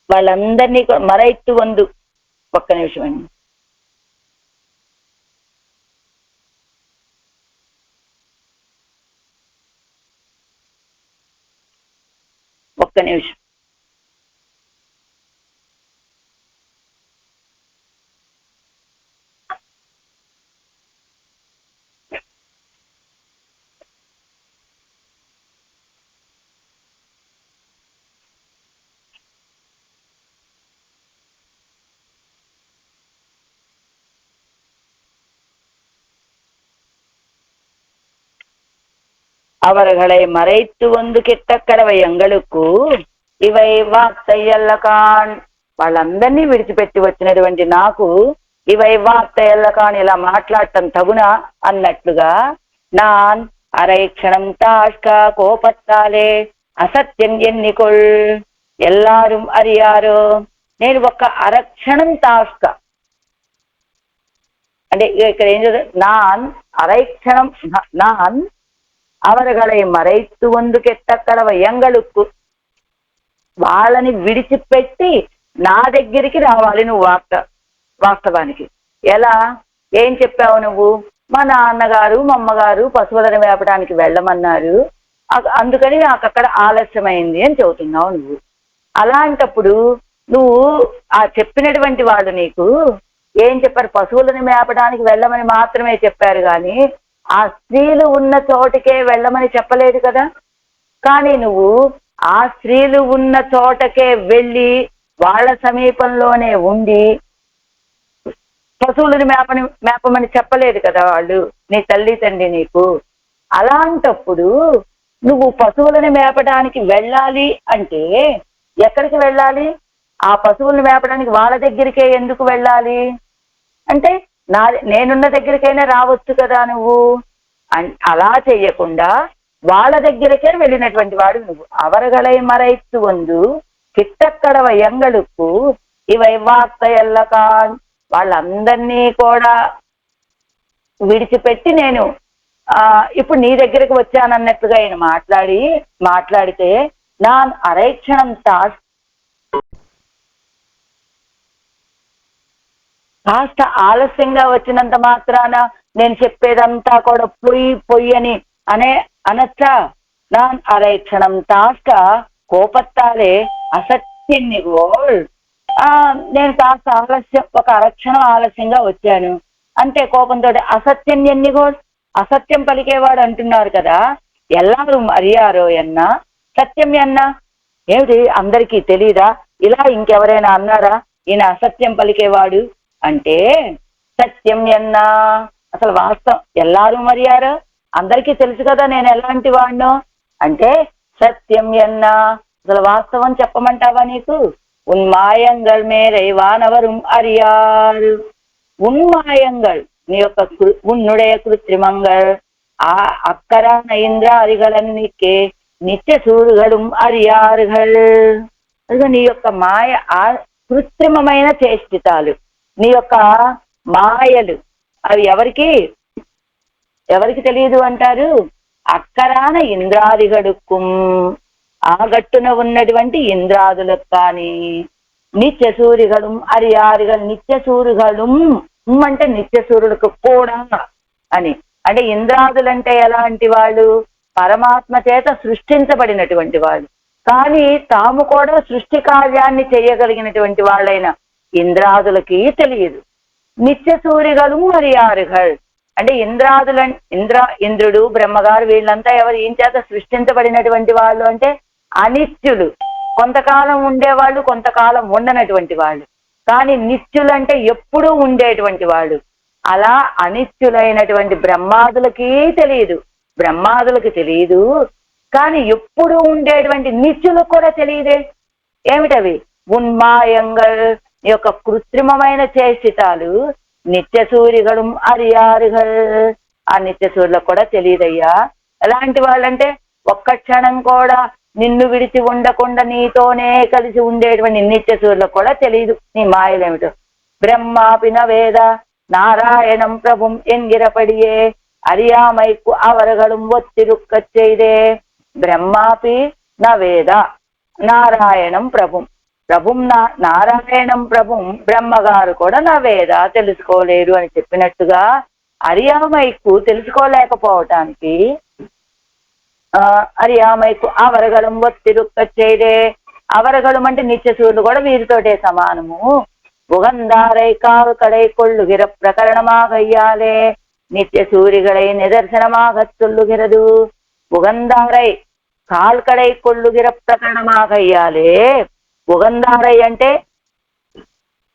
వాళ్ళందరినీ మరైత్తు వందు. ఒక్క నిమిషం అండి. ఒక్క నిమిషం. அவர்களை மறைத்து வந்து கிட்டக்கடవ ఎంగళుకు ఇవై వార్తయ్యల్లకాన్. వాళ్ళందరినీ విడిచిపెట్టి వచ్చినటువంటి నాకు ఇవై వార్తయ్యల్లకాన్ ఇలా మాట్లాడటం తగునా అన్నట్లుగా, నాన్ అరైక్షణం తాష్క కోపత్తాలే అసత్యం ఎన్నికొల్ ఎల్లాரும் అరియారో. నేను ఒక్క అరక్షణం తాష్క అంటే ఇక్కడ ఏం చదువు, నాన్ అరైక్షణం నాన్ అవరగలై మరైత్తు వందు కెట్టక్కడవ ఎంగళుకు, వాళ్ళని విడిచిపెట్టి నా దగ్గరికి రావాలి నువ్వు. వాస్తవానికి ఎలా ఏం చెప్పావు నువ్వు? మా నాన్నగారు మా అమ్మగారు పశువులను మేపడానికి వెళ్ళమన్నారు, అందుకని నాకు అక్కడ ఆలస్యమైంది అని చెబుతున్నావు నువ్వు. అలాంటప్పుడు నువ్వు ఆ చెప్పినటువంటి వాళ్ళు నీకు ఏం చెప్పారు? పశువులను మేపడానికి వెళ్ళమని మాత్రమే చెప్పారు, కానీ ఆ స్త్రీలు ఉన్న చోటుకే వెళ్ళమని చెప్పలేదు కదా. కానీ నువ్వు ఆ స్త్రీలు ఉన్న చోటకే వెళ్ళి వాళ్ళ సమీపంలోనే ఉండి పశువులను మేపమని చెప్పలేదు కదా వాళ్ళు, నీ తల్లి తండ్రి నీకు. అలాంటప్పుడు నువ్వు పశువులను మేపడానికి వెళ్ళాలి అంటే ఎక్కడికి వెళ్ళాలి? ఆ పశువులను మేపడానికి వాళ్ళ దగ్గరికే ఎందుకు వెళ్ళాలి అంటే, నేనున్న దగ్గరికైనా రావచ్చు కదా నువ్వు. అలా చెయ్యకుండా వాళ్ళ దగ్గరికే వెళ్ళినటువంటి వాడు నువ్వు. అవరగలై మరైత్తు వందు కిట్టక్కడవ ఎంగళుకు ఇవై వార్తయల్లకాన్. వాళ్ళందరినీ కూడా విడిచిపెట్టి నేను ఇప్పుడు నీ దగ్గరికి వచ్చానన్నట్టుగా ఆయన మాట్లాడితే నా అరైక్షణం కాస్త ఆలస్యంగా వచ్చినంత మాత్రాన నేను చెప్పేదంతా కూడా పొయ్యి అని అనొచ్చా? నా అరైక్షణం తాస్క కోపత్తాలే అసత్యన్ని గోల్. నేను కాస్త ఒక అరక్షణం ఆలస్యంగా వచ్చాను, అంటే కోపంతో అసత్యం ఎన్నిగో, అసత్యం పలికేవాడు అంటున్నారు కదా, ఎల్లారు అరియారో ఎన్న సత్యం ఎన్న, ఏమిటి అందరికీ తెలీదా, ఇలా ఇంకెవరైనా అన్నారా ఈయన అసత్యం పలికేవాడు అంటే, సత్యం ఎన్నా అసలు వాస్తవం ఎల్లారు మరియారో అందరికీ తెలుసు కదా నేను ఎలాంటి వాడినో అంటే, సత్యం ఎన్నా అసలు వాస్తవం చెప్పమంటావా నీకు, ఉన్మాయంగల్ మేరై వానవரும் அறியார், உண்மாயங்கள் నీ యొక్క ఉన్నుடைய కృత్రిమంగల్ ఆ అక్కరాన ఇంద్రాదిగలన్నికే నిత్య సూరుగళం అరియారుగల్, నీ యొక్క మాయ ఆ కృత్రిమమైన చేష్టితాలు, నీ యొక్క మాయలు అవి ఎవరికి తెలియదు అంటారు, అక్కరాన ఇంద్రాదిగడుక్కుం ఆ గట్టున ఉన్నటువంటి ఇంద్రాదులకు కానీ, నిత్య సూర్యుగళం అరియారుగల్ నిత్య సూర్యుగళం అంటే నిత్య సూర్యులకు కూడా అని, అంటే ఇంద్రాదులంటే ఎలాంటి వాళ్ళు, పరమాత్మ చేత సృష్టించబడినటువంటి వాళ్ళు, కానీ తాము కూడా సృష్టి కార్యాన్ని చేయగలిగినటువంటి వాళ్ళైన ఇంద్రాదులకి తెలియదు. నిత్య సూర్యుగలు మరియారుగల్ అంటే ఇంద్రుడు బ్రహ్మగారు వీళ్ళంతా ఎవరు ఏం చేత సృష్టించబడినటువంటి వాళ్ళు అంటే అనిత్యులు, కొంతకాలం ఉండేవాళ్ళు కొంతకాలం ఉండనటువంటి వాళ్ళు, కానీ నిత్యులు అంటే ఎప్పుడూ ఉండేటువంటి వాళ్ళు. అలా అనిత్యులైనటువంటి బ్రహ్మాదులకి తెలియదు, కానీ ఎప్పుడూ ఉండేటువంటి నిత్యులకు కూడా తెలియదే. ఏమిటవి, ఉన్మాయంగల్ యొక్క కృత్రిమమైన చేష్టితాలు, నిత్య సూర్యుగళం అరియారుగల్ ఆ నిత్య సూర్యులకు కూడా తెలియదయ్యా. ఎలాంటి వాళ్ళంటే ఒక్క క్షణం కూడా నిన్ను విడిచి ఉండకుండా నీతోనే కలిసి ఉండేటువంటి నిత్య సూర్యులకు కూడా తెలియదు నీ మాయలేమిటో. బ్రహ్మాపి నవేద నారాయణం ప్రభుం ఎంగిరపడియే అరియామైకు అవరగళం ఒత్తిరుక్క చేయదే. బ్రహ్మాపి నవేద నారాయణం ప్రభుం నారాయణం ప్రభుం బ్రహ్మగారు కూడా నవేద తెలుసుకోలేరు అని చెప్పినట్టుగా అరియామైకు తెలుసుకోలేకపోవటానికి అరియామైకు అవరగళం ఒత్తిరుక్క చేయదే. అవరగళం అంటే నిత్య సూర్యులు కూడా వీరితోటే సమానము. உகந்தாரை கால் கடை கொள்ளுகிற பிரகரணமாக ஐயாலே நித்திய சூரிகளை நிதர்சனமாக சொல்லுகிறது. உகந்தாரை కాల్ కడై కొల్లుగిర ప్రకరణமாக అయ్యాలే. ఉగందారై అంటే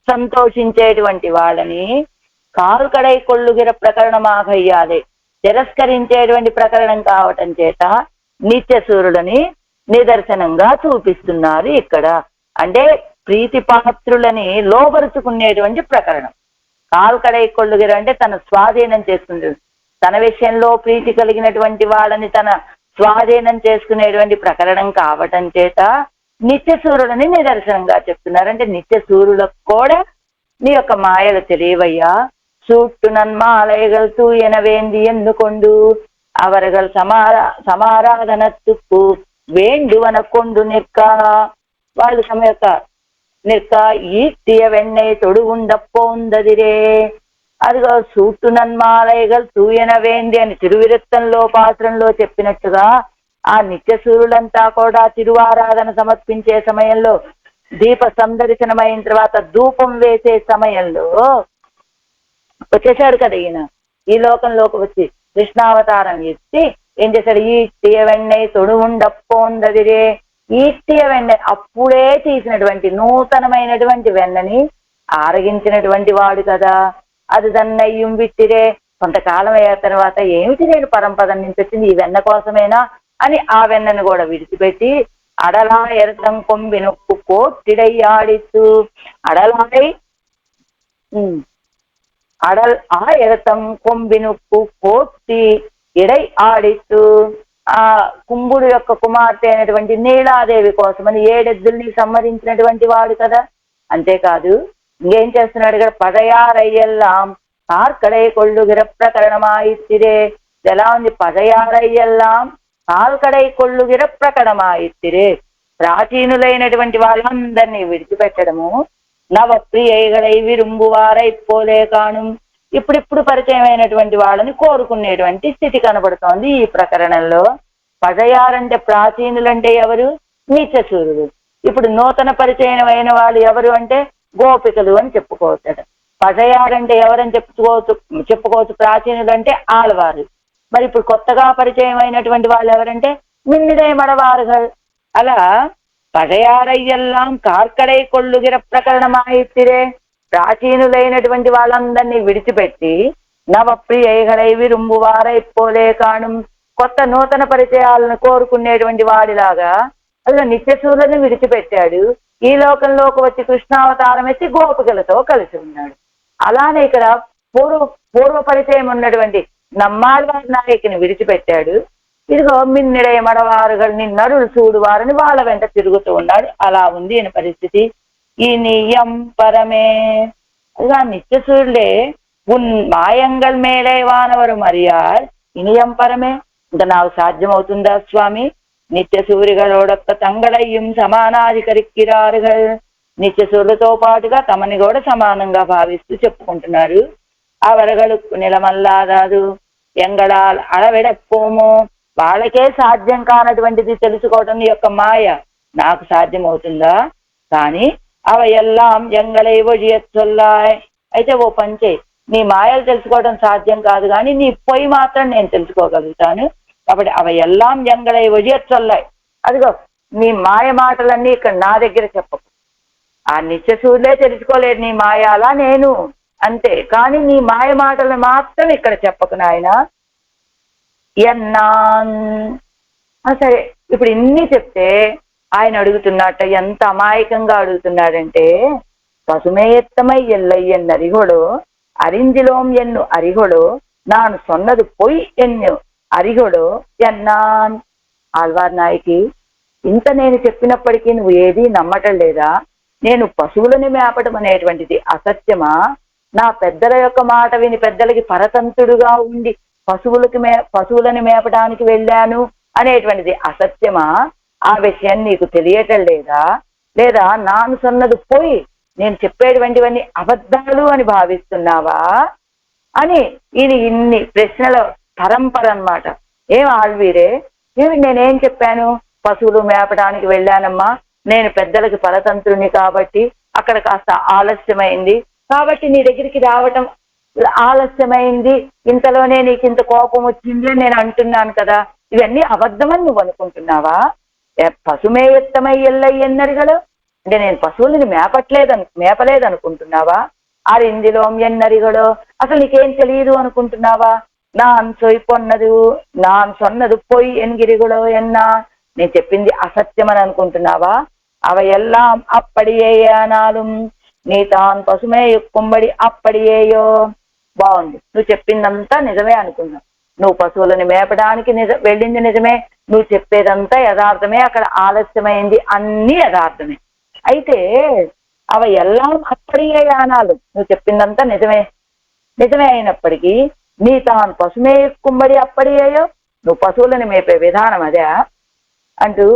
సంతోషించేటువంటి వాళ్ళని, కాల్ కడై కొల్లుగిర ప్రకరణமாக అయ్యాలే తిరస్కరించేటువంటి ప్రకరణం కావటం చేత నిత్య సూర్యులని నిదర్శనంగా చూపిస్తున్నారు ఇక్కడ. అంటే ప్రీతిపాత్రులని లోబరుచుకునేటువంటి ప్రకరణం. కాల్ కడై కొల్లుగిర అంటే తన స్వాధీనం చేసుకుంటుంది, తన విషయంలో ప్రీతి కలిగినటువంటి వాళ్ళని తన స్వాధీనం చేసుకునేటువంటి ప్రకరణం కావటం చేత నిత్య సూర్యులని నిదర్శనంగా చెప్తున్నారు. అంటే నిత్య సూర్యులకు కూడా నీ యొక్క మాయలు తెలియవయ్యా. సూట్టు నన్మాలయగల్ తూయన వేంది ఎందుకొండు అవరగల్ సమారాధనత్తుకు వేండువన కొండు నిక్క. వాళ్ళు తమ యొక్క నిక్క ఈట్టియ వెన్నై తొడు ఉండపోందదిరే. అదిగో సూట్టు నన్మాలయగల్ తూయన వేంది అని తిరువిరక్తంలో పాత్రంలో చెప్పినట్టుగా ఆ నిత్య సూర్యులంతా కూడా తిరువారాధన సమర్పించే సమయంలో, దీప సందర్శనమైన తర్వాత ధూపం వేసే సమయంలో వచ్చేసాడు కదా ఈయన. ఈ లోకంలోకి వచ్చి కృష్ణావతారం ఎత్తి ఏం చేశాడు, ఈట్టియ వెన్నై తొడు ఉండపోందదిరే. ఈట్టియ వెన్న అప్పుడే తీసినటువంటి నూతనమైనటువంటి వెన్నని ఆరగించినటువంటి వాడు కదా. అది దన్నయ్యం విట్టిరే. కొంతకాలం అయ్యే తర్వాత ఏమిటి నేను పరంపదం నుంచి వచ్చింది ఈ వెన్న కోసమేనా అని ఆ వెన్నను కూడా విడిచిపెట్టి అడలా ఎరతం కొంబి నొక్కు కోట్టిడై ఆడిస్తూ అడలాయి ఆ ఎరతం కొంబి నొక్కు కోట్టి ఇడై ఆడిస్తూ ఆ కుంభుడు యొక్క కుమార్తె అయినటువంటి నీలాదేవి కోసమని 7 ఎద్దుల్ని సంహరించినటువంటి వాడు కదా. అంతేకాదు ఇంకేం చేస్తున్నాడు కదా, పదయారయ్యెల్లాం కార్కడై కొల్లుగిర ప్రకరణమాయిత్తిరే. ఎలా ఉంది, పదయారయ్యెల్లాం కాల్కడై కొల్లుగిర ప్రకటమాయిత్తిరే. ప్రాచీనులైనటువంటి వాళ్ళందరినీ విడిచిపెట్టడము, నవ ప్రియైగడై విరుంబువారై పోలే కాణం. ఇప్పుడిప్పుడు పరిచయమైనటువంటి వాళ్ళని కోరుకునేటువంటి స్థితి కనబడుతోంది ఈ ప్రకరణంలో. పదయారంటే ప్రాచీనులంటే ఎవరు, నిత్య సూర్యుడు. ఇప్పుడు నూతన పరిచయమైన వాళ్ళు ఎవరు అంటే గోపికలు అని చెప్పుకోవచ్చాడు. పజయారంటే ఎవరని చెప్పుకోవచ్చు ప్రాచీనులు అంటే ఆళ్వారు. మరి ఇప్పుడు కొత్తగా పరిచయం అయినటువంటి వాళ్ళు ఎవరంటే మిన్నిడే మడవారుగల్. అలా పజయారయ్యెల్లాం కార్కడై కొళ్ళుగిర ప్రకరణమాయిత్తిరే. ప్రాచీనులైనటువంటి వాళ్ళందరినీ విడిచిపెట్టి నవప్రియైగడై విరుంబువారై పోలే కాణం. కొత్త నూతన పరిచయాలను కోరుకునేటువంటి వాడిలాగా అలా నిత్యసూరులను విడిచిపెట్టాడు. ఈ లోకంలోకి వచ్చి కృష్ణావతారం ఎత్తి గోపికలతో కలిసి ఉన్నాడు. అలానే ఇక్కడ పూర్వ పరిచయం ఉన్నటువంటి నమ్మాళ్వారి నాయకుని విడిచిపెట్టాడు. ఇదిగో మిన్నిడయ మడవారుగల్ని నరులు చూడువారని వాళ్ళ వెంట తిరుగుతూ ఉన్నాడు. అలా ఉంది ఈయన పరిస్థితి. ఈ నియం పరమే அதுதான் நித்தியசூரிலே உன் மாயங்கள் மேலே வானவரும் அறியார் இனியம் பரமே. ఇంకా నాకు సాధ్యమవుతుందా స్వామి? నిత్యసూరిகளோடొక్క తంగళయ్యం సమానాధికరిక్కిరారుగల్. నిత్యసూరులతో పాటుగా తమని కూడా సమానంగా భావిస్తూ చెప్పుకుంటున్నారు. అవరగలుక్కు నిలమల్లాదాదు ఎంగళాల్ అడవెడపోమో. వాళ్ళకే సాధ్యం కానటువంటిది తెలుసుకోవటం యొక్క మాయ నాకు సాధ్యమవుతుందా? కానీ అవ ఎల్లాం ఎంగళై ఒజియచ్చొల్లాయ్. అయితే ఓ పంచే, నీ మాయలు తెలుసుకోవడం సాధ్యం కాదు, కానీ నీ పొయ్యి మాత్రం నేను తెలుసుకోగలుగుతాను. కాబట్టి అవ ఎల్లాం ఎంగళై ఒజియచ్చొల్లాయ్. అదిగో నీ మాయ మాటలన్నీ ఇక్కడ నా దగ్గర చెప్పకు. ఆ నిత్యసూర్యులే తెలుసుకోలేదు నీ మాయ, అలా నేను అంతే. కానీ నీ మాయ మాటలు మాత్రం ఇక్కడ చెప్పకు నాయన. ఎన్నాన్ సరే, ఇప్పుడు ఇన్ని చెప్తే ఆయన అడుగుతున్నట్ట, ఎంత అమాయకంగా అడుగుతున్నాడంటే, పసుమేయత్తమై ఎల్లయ్యన్ అరిగొడో అరింజిలోం ఎన్ను అరిగొడో నాను సొన్నదు పొయ్ ఎన్ను అరిగొడో ఎన్నాన్. ఆళ్వార్ నాయకి, ఇంత నేను చెప్పినప్పటికీ నువ్వు ఏదీ నమ్మటం లేదా? నేను పశువులని మేపటం అనేటువంటిది అసత్యమా? నా పెద్దల యొక్క మాట విని పెద్దలకి పరతంతుడుగా ఉండి పశువులని మేపడానికి వెళ్ళాను అనేటువంటిది అసత్యమా? ఆ విషయం నీకు తెలియటం లేదా? లేదా నాను సొన్నది పోయి నేను చెప్పేటువంటివన్నీ అబద్ధాలు అని భావిస్తున్నావా అని ఇది ఇన్ని ప్రశ్నల పరంపర అన్నమాట. ఏం ఆళ్వీరే, ఏమి నేనేం చెప్పాను? పశువులు మేపడానికి వెళ్ళానమ్మా, నేను పెద్దలకి పరతంత్రుని కాబట్టి అక్కడ కాస్త ఆలస్యమైంది, కాబట్టి నీ దగ్గరికి రావటం ఆలస్యమైంది, ఇంతలోనే నీకు ఇంత కోపం వచ్చింది అని నేను అంటున్నాను కదా. ఇవన్నీ అబద్ధమని నువ్వు అనుకుంటున్నావా? పశుమేయత్తమై ఎల్లయ్యన్నరిగలు అంటే నేను పశువులని మేపలేదనుకుంటున్నావా? అరిందిలోం ఎన్నరిగడో అసలు నీకేం తెలియదు అనుకుంటున్నావా? నాన్ సొన్నదు పొయ్యి ఎన్గిరిగడో ఎన్నా, నేను చెప్పింది అసత్యం అని అనుకుంటున్నావా? అవ ఎల్లాం అప్పడియేయానాலும் నీ తాన్ పశుమేయు కుంబడి అప్పడియేయో. బాగుంది, నువ్వు చెప్పిందంతా నిజమే అనుకున్నావు. నువ్వు పశువులను మేపడానికి వెళ్ళింది నిజమే, నువ్వు చెప్పేదంతా యథార్థమే, అక్కడ ఆలస్యమైంది అన్ని యథార్థమే. అయితే అవ ఎల్లాం అప్పడియేయానాలు, నువ్వు చెప్పిందంతా నిజమే అయినప్పటికీ నీ తాను పశుమేయు కుంబడి అప్పడియేయో, నువ్వు పశువులను మేపే విధానం అదే అంటూ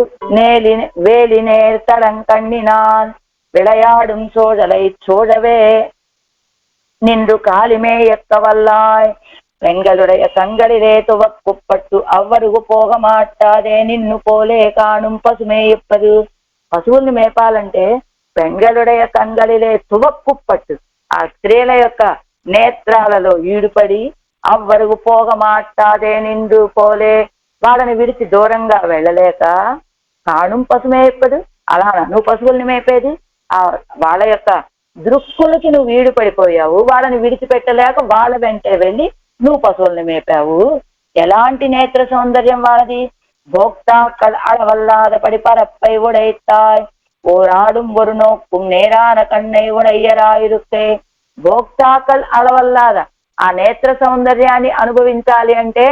వేలినేర్తడం కண்ணினான் விளையாடும் சோழலை சோழவே நின்று காலிமே எக்கவல்லாய் பெண்களுடைய கண்களிலே துவக்குப்பட்டு అవ్వరుగు పోగ మాటాదే నిన్ను పోలే కాణుం పశుమేయప్పదు. పశువుల్ని మేపాలంటే పెంగళుడయ కంగళిలే తువక్కుప్పట్టు, ఆ స్త్రీల యొక్క నేత్రాలలో ఈడుపడి అవ్వరుగు పోగ మాటాదే నిండు పోలే, వాళ్ళని విడిచి దూరంగా వెళ్ళలేక కాణుం పశుమేయప్పదు. అలా నువ్వు పశువుల్ని మేపేది? వాళ్ళ యొక్క దృక్కులకి నువ్వు వీడు పడిపోయావు, వాళ్ళని విడిచిపెట్టలేక వాళ్ళ వెంటే వెళ్ళి నువ్వు పశువుల్ని మేపావు. ఎలాంటి నేత్ర సౌందర్యం వాళ్ళది? భోక్తాక్கள் அளவல்லாத படி பரப்பை உடைத்தாய் ஓராடும் ஒரு நோக்கும் நேரான கண்ணை உடையராயிருకే. భోక్తాక్கள் அளవల్లాద, ఆ నేత్ర సౌందర్యాన్ని అనుభవించాలి అంటే,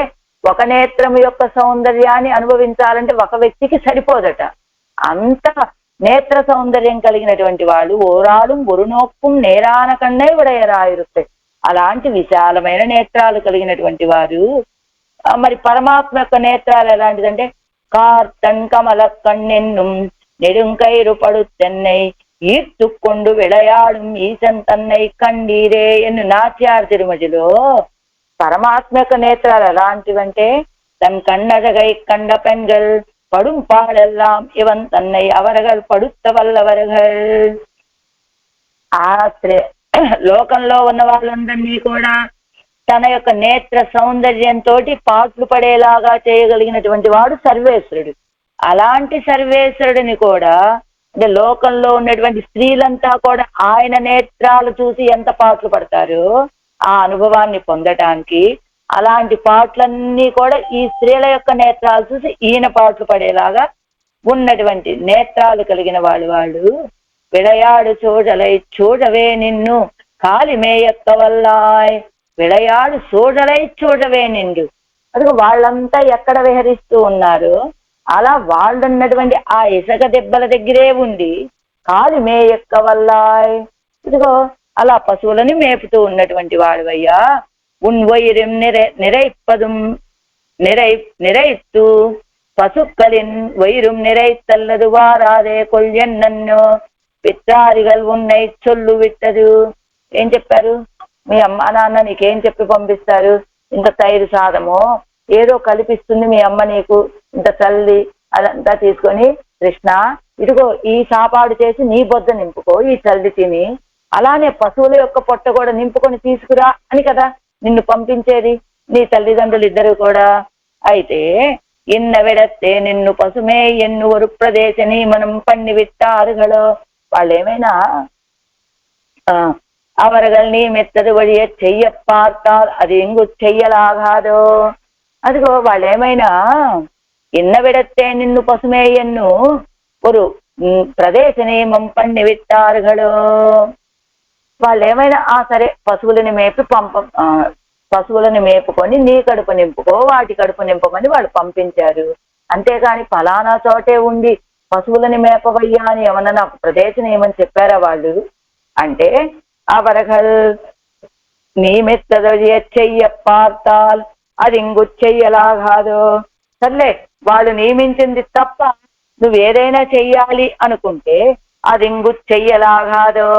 ఒక నేత్రం యొక్క సౌందర్యాన్ని అనుభవించాలంటే ఒక వ్యక్తికి సరిపోదట. అంత నేత్ర సౌందర్యం కలిగినటువంటి వాళ్ళు ఓరాடும் ஒரு நோக்கும் நேரான கண்ணை உடையராயிருకే. అలాంటి విశాలమైన నేత్రాలు కలిగినటువంటి వారు. మరి పరమాత్మ యొక్క నేత్రాలు ఎలాంటిదంటే, కార్తన్ కమల కన్నెన్నుం నెడుంకైరు పడుతెన్నై ఈర్తుక్కొండు విళయాడుం ఈశన్ తన్నై కండీరే ఎన్ను నాట్యార్ తిరుమజిలో. పరమాత్మ యొక్క నేత్రాలు ఎలాంటివంటే, తన్ కన్నడగై కండ పెన్గల్ పడుం పాడెల్లాం ఇవన్ తన్నై అవరగల్ పడుత్త వల్లవరగల్. ఆ లోకంలో ఉన్న వాళ్ళందరినీ కూడా తన యొక్క నేత్ర సౌందర్యంతో పాటలు పడేలాగా చేయగలిగినటువంటి వాడు సర్వేశ్వరుడు. అలాంటి సర్వేశ్వరుడిని కూడా అంటే లోకంలో ఉన్నటువంటి స్త్రీలంతా కూడా ఆయన నేత్రాలు చూసి ఎంత పాటలు పడతారో ఆ అనుభవాన్ని పొందటానికి అలాంటి పాటలన్నీ కూడా ఈ స్త్రీల యొక్క నేత్రాలు చూసి ఈయన పాటలు పడేలాగా ఉన్నటువంటి నేత్రాలు కలిగిన వాళ్ళు విளையாடு சோழலை சூழவே నిన్ను కాలిమేయక్క వల్లాయ్, విளையாడు సోజలై చూడవే నిండు. అదిగో వాళ్ళంతా ఎక్కడ విహరిస్తూ ఉన్నారు, అలా వాళ్ళున్నటువంటి ఆ ఇసుక దెబ్బల దగ్గరే ఉండి కాలిమేయక్క వల్లాయ్, ఇదిగో అలా పశువులని మేపుతూ ఉన్నటువంటి వాడువయ్యా. ఉన్ వయిరం நிறைப்பதும் நிறைத்து பசுக்களின் வயிறும் நிறைத்தல்லது வாராదే కొల్యన్ నన్ను పిత్రాదిగల్ ఉన్నై చొల్లు విట్టదు. ఏం చెప్పారు? మీ అమ్మ నాన్న నీకేం చెప్పి పంపిస్తారు? ఇంత తైరు సాదము ఏదో కల్పిస్తుంది మీ అమ్మ నీకు, ఇంత తల్లి అదంతా తీసుకొని కృష్ణ ఇదిగో ఈ సాపాడు చేసి నీ బొద్ద నింపుకో, ఈ తల్లి తిని, అలానే పశువుల యొక్క పొట్ట కూడా నింపుకొని తీసుకురా అని కదా నిన్ను పంపించేది నీ తల్లిదండ్రులు ఇద్దరు కూడా. అయితే ఇన్న విడతే నిన్ను పశుమే ఎన్ను ఒక ప్రదేశని మనం పన్ని విట్టారుగలో, వాళ్ళు ఏమైనా அவர்கள் நீ மெத்தது வழிய చెయ్య பார்த்தால் అది ఎంగు చెయ్యలాగాదో. అదిగో వాళ్ళు ఏమైనా ఇన్న విడతే నిన్ను పశుమే ఎన్ను ஒரு ప్రదేశ నియమం పన్ని విట్టారుగలో, వాళ్ళు ఏమైనా సరే పశువులని మేపి పశువులను మేపుకొని నీ కడుపు నింపుకో, వాటి కడుపు నింపమని వాళ్ళు పంపించారు. అంతేగాని ఫలానా చోటే ఉండి పశువులని మేపవయ్యా అని ఏమన్నా నాకు ప్రదేశం ఏమని చెప్పారా వాళ్ళు అంటే, అవరగల్ నీ మెత్తదొడియ చెయ్య పార్తాల్ అది ఇంగు చెయ్యలాగాదో. సర్లే వాళ్ళు నియమించింది తప్ప నువ్వేదైనా చెయ్యాలి అనుకుంటే అది ఇంగు చెయ్యలాగాదో.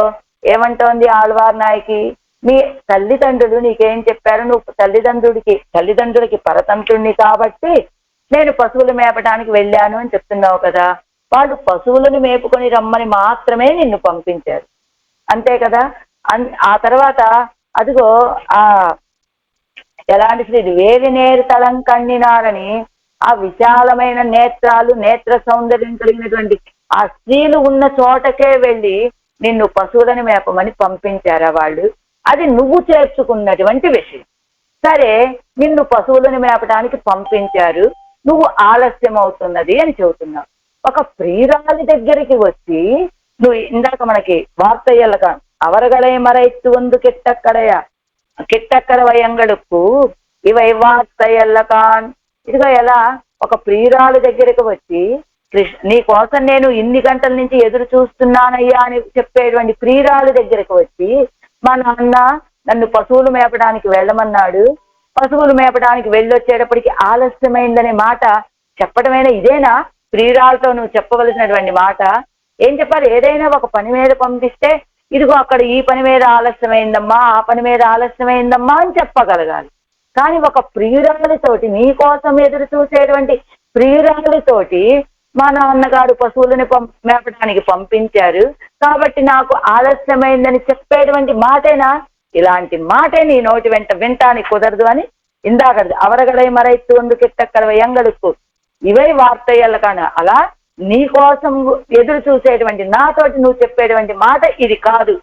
ఏమంటోంది ఆళ్వార్ నాయకి, మీ తల్లిదండ్రులు నీకేం చెప్పారు? నువ్వు తల్లిదండ్రులకి పరతంత్రుణ్ణి కాబట్టి నేను పశువులు మేపడానికి వెళ్ళాను అని చెప్తున్నావు కదా. వాళ్ళు పశువులను మేపుకొని రమ్మని మాత్రమే నిన్ను పంపించారు, అంతే కదా. ఆ తర్వాత అదిగో ఎలాంటి స్త్రీ వేవి నేరు తలం కన్నినారని ఆ విశాలమైన నేత్రాలు నేత్ర సౌందర్యం కలిగినటువంటి ఆ స్త్రీలు ఉన్న చోటకే వెళ్ళి నిన్ను పశువులను మేపమని పంపించారా వాళ్ళు? అది నువ్వు చేర్చుకున్నటువంటి విషయం. సరే నిన్ను పశువులను మేపడానికి పంపించారు, నువ్వు ఆలస్యం అవుతున్నది అని చెబుతున్నావు. ఒక ప్రియురాలి దగ్గరికి వచ్చి నువ్వు ఇందాక మనకి వార్తయ్యలక అవరగలై మరైత్తు ಒಂದು కిట్టక్కర వయంగడుకు ఇవై వార్తయ్యల్లకాన్. ఇదిగో ఎలా ఒక ప్రియురాలు దగ్గరికి వచ్చి నీ కోసం నేను ఇన్ని గంటల నుంచి ఎదురు చూస్తున్నానయ్యా అని చెప్పేటువంటి ప్రియురాలు దగ్గరికి వచ్చి మా నాన్న నన్ను పశువులు మేపడానికి వెళ్ళమన్నాడు, పశువులు మేపడానికి వెళ్ళొచ్చేటప్పటికి ఆలస్యమైందనే మాట చెప్పడమైనా ఇదేనా ప్రియురాలతో నువ్వు చెప్పవలసినటువంటి మాట? ఏం చెప్పాలి? ఏదైనా ఒక పని మీద పంపిస్తే ఇదిగో అక్కడ ఈ పని మీద ఆలస్యమైందమ్మా, ఆ పని మీద ఆలస్యమైందమ్మా అని చెప్పగలగాలి. కానీ ఒక ప్రియురాలితోటి నీ కోసం ఎదురు చూసేటువంటి ప్రియురాలితోటి మా నాన్నగారు పశువులని మేపడానికి పంపించారు కాబట్టి నాకు ఆలస్యమైందని చెప్పేటువంటి మాటేనా? ఇలాంటి మాటే నీ నోటి వెంట వింటానికి కుదరదు అని ఇందాక అవరగడై మరైతు ಒಂದು కిట్టక్కర వయంగడుకు ఇవై వార్తయ్యల కాన అలా నీ కోసం ఎదురు చూసేటువంటి నాతోటి నువ్వు చెప్పేటువంటి మాట ఇది కాదు.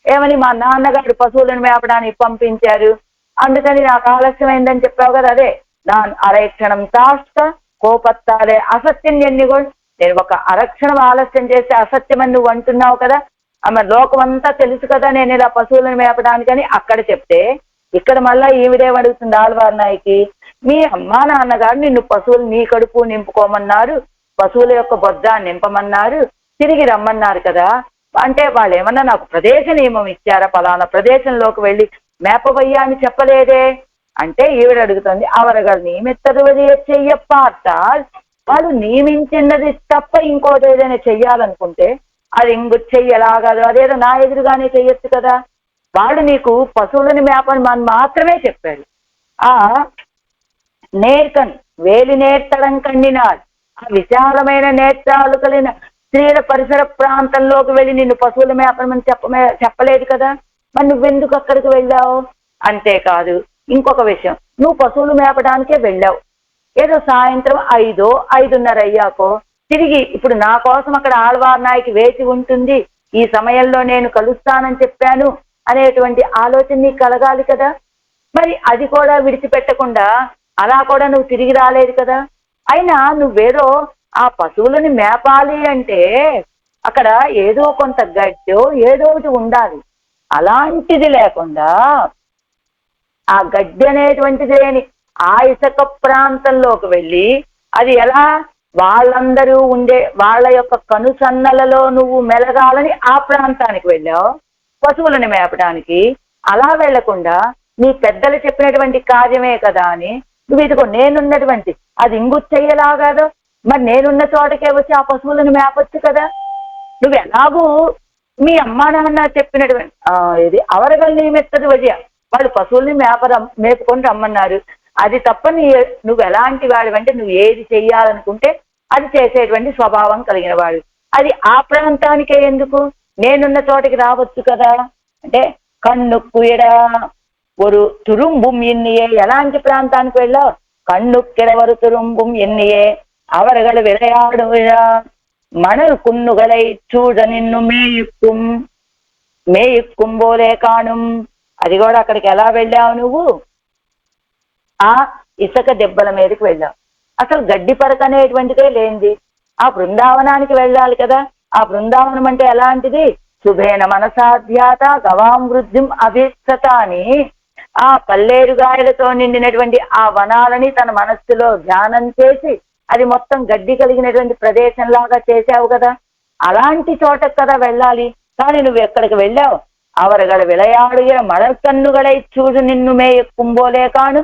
ఏమని? మా నాన్నగారు పశువులను మేపడానికి పంపించారు అందుకని నాకు ఆలస్యమైందని చెప్పావు కదా. అదే నాన్ అరైక్షణం తాష్ట కోపత్తాలే అసత్యం ఎన్నిగోడు. నేను ఒక అరక్షణం ఆలస్యం చేస్తే అసత్యం అని నువ్వు అంటున్నావు కదా. మరి లోకం అంతా తెలుసు కదా నేను ఇలా పశువులను మేపడానికని అక్కడ చెప్తే ఇక్కడ మళ్ళా ఈవిడేం అడుగుతుంది ఆళ్వార్ నాయకి, మీ అమ్మా నాన్నగారు నిన్ను పశువులు నీ కడుపు నింపుకోమన్నారు, పశువుల యొక్క బొద్ద నింపమన్నారు, తిరిగి రమ్మన్నారు కదా. అంటే వాళ్ళు ఏమన్నా నాకు ప్రదేశ నియమం ఇచ్చారా? పలానా ప్రదేశంలోకి వెళ్ళి మేపవయ్యా అని చెప్పలేదే అంటే ఈవిడ అడుగుతుంది అవరగారు నియమిత్తది చెయ్యపార్త. వాళ్ళు నియమించినది తప్ప ఇంకోటి ఏదైనా చెయ్యాలనుకుంటే అది ఇంకో చెయ్యలాగదు, అదేదో నా ఎదురుగానే చెయ్యొచ్చు కదా. వాళ్ళు నీకు పశువులని మేపని మాత్రమే చెప్పారు. ఆ నేర్కన్ వేలి నేర్తడం కండినాడు ఆ విశాలమైన నేత్రాలు కలిగిన స్త్రీల పరిసర ప్రాంతంలోకి వెళ్ళి నిన్ను పశువుల మేపమని చెప్పలేదు కదా. మరి నువ్వెందుకు అక్కడికి వెళ్ళావు? అంతేకాదు ఇంకొక విషయం, నువ్వు పశువులు మేపడానికే వెళ్ళావు. ఏదో సాయంత్రం 5:30 అయ్యాకో తిరిగి ఇప్పుడు నా కోసం అక్కడ ఆళ్వార్ నాయకి వేచి ఉంటుంది, ఈ సమయంలో నేను కలుస్తానని చెప్పాను అనేటువంటి ఆలోచన నీకు కలగాలి కదా. మరి అది కూడా విడిచిపెట్టకుండా అలా కూడా నువ్వు తిరిగి రాలేదు కదా. అయినా నువ్వేదో ఆ పశువులని మేపాలి అంటే అక్కడ ఏదో కొంత గడ్డో ఏదో ఒకటి ఉండాలి. అలాంటిది లేకుండా ఆ గడ్డి అనేటువంటిది లేని ఆ ఇసుక ప్రాంతంలోకి వెళ్ళి అది ఎలా వాళ్ళందరూ ఉండే వాళ్ళ యొక్క కనుసన్నలలో నువ్వు మెలగాలని ఆ ప్రాంతానికి వెళ్ళావు పశువులను మేపడానికి. అలా వెళ్లకుండా నీ పెద్దలు చెప్పినటువంటి కార్యమే కదా అని నువ్వు ఇదిగో నేనున్నటువంటి అది ఇంగుచ్చెయ్యలాగాదో మరి నేనున్న చోటకే వచ్చి ఆ పశువులను మేపొచ్చు కదా. నువ్వు ఎలాగూ మీ అమ్మా నాన్న చెప్పినటువంటి ఇది అవరగలు నియమిస్తుంది వజయ, వాళ్ళు పశువుల్ని మేపుకొని రమ్మన్నారు. అది తప్ప నువ్వు ఎలాంటి వాడివంటే నువ్వు ఏది చెయ్యాలనుకుంటే అది చేసేటువంటి స్వభావం కలిగిన వాడు. అది ఆ ప్రాంతానికే ఎందుకు, నేనున్న చోటికి రావచ్చు కదా. అంటే కన్నుక్కుయడా ஒரு துரும்பும் எண்ணியே, ఎలాంటి ప్రాంతానికి వెళ్ళావు? కన్నుక్కెడవరు తురుంబుం ఎన్నియే அவர்கள் விளையாடுவிழா மணல் குன்னுகளை చూడ నిన్ను మేయుక్కుం పోలే కాణుం. అది కూడా అక్కడికి ఎలా వెళ్ళావు నువ్వు? ఆ ఇసుక దెబ్బల మీదకి వెళ్ళావు. అసలు గడ్డి పరక అనేటువంటిదే లేనిది. ఆ బృందావనానికి వెళ్ళాలి కదా. ఆ బృందావనం అంటే ఎలాంటిది? శుభేన మనసాధ్యాత గవాం వృద్ధిం అభీక్షత అని ఆ పల్లేరుగాయలతో నిండినటువంటి ఆ వనాలని తన మనస్సులో ధ్యానం చేసి అది మొత్తం గడ్డి కలిగినటువంటి ప్రదేశంలాగా చేశావు కదా. అలాంటి చోటకు కదా వెళ్ళాలి. కానీ నువ్వు ఎక్కడికి వెళ్ళావు? అవరగల విளையாடுகிற మడకన్నుగలై చూడు నిన్ను మేయకుంబోలే కాను.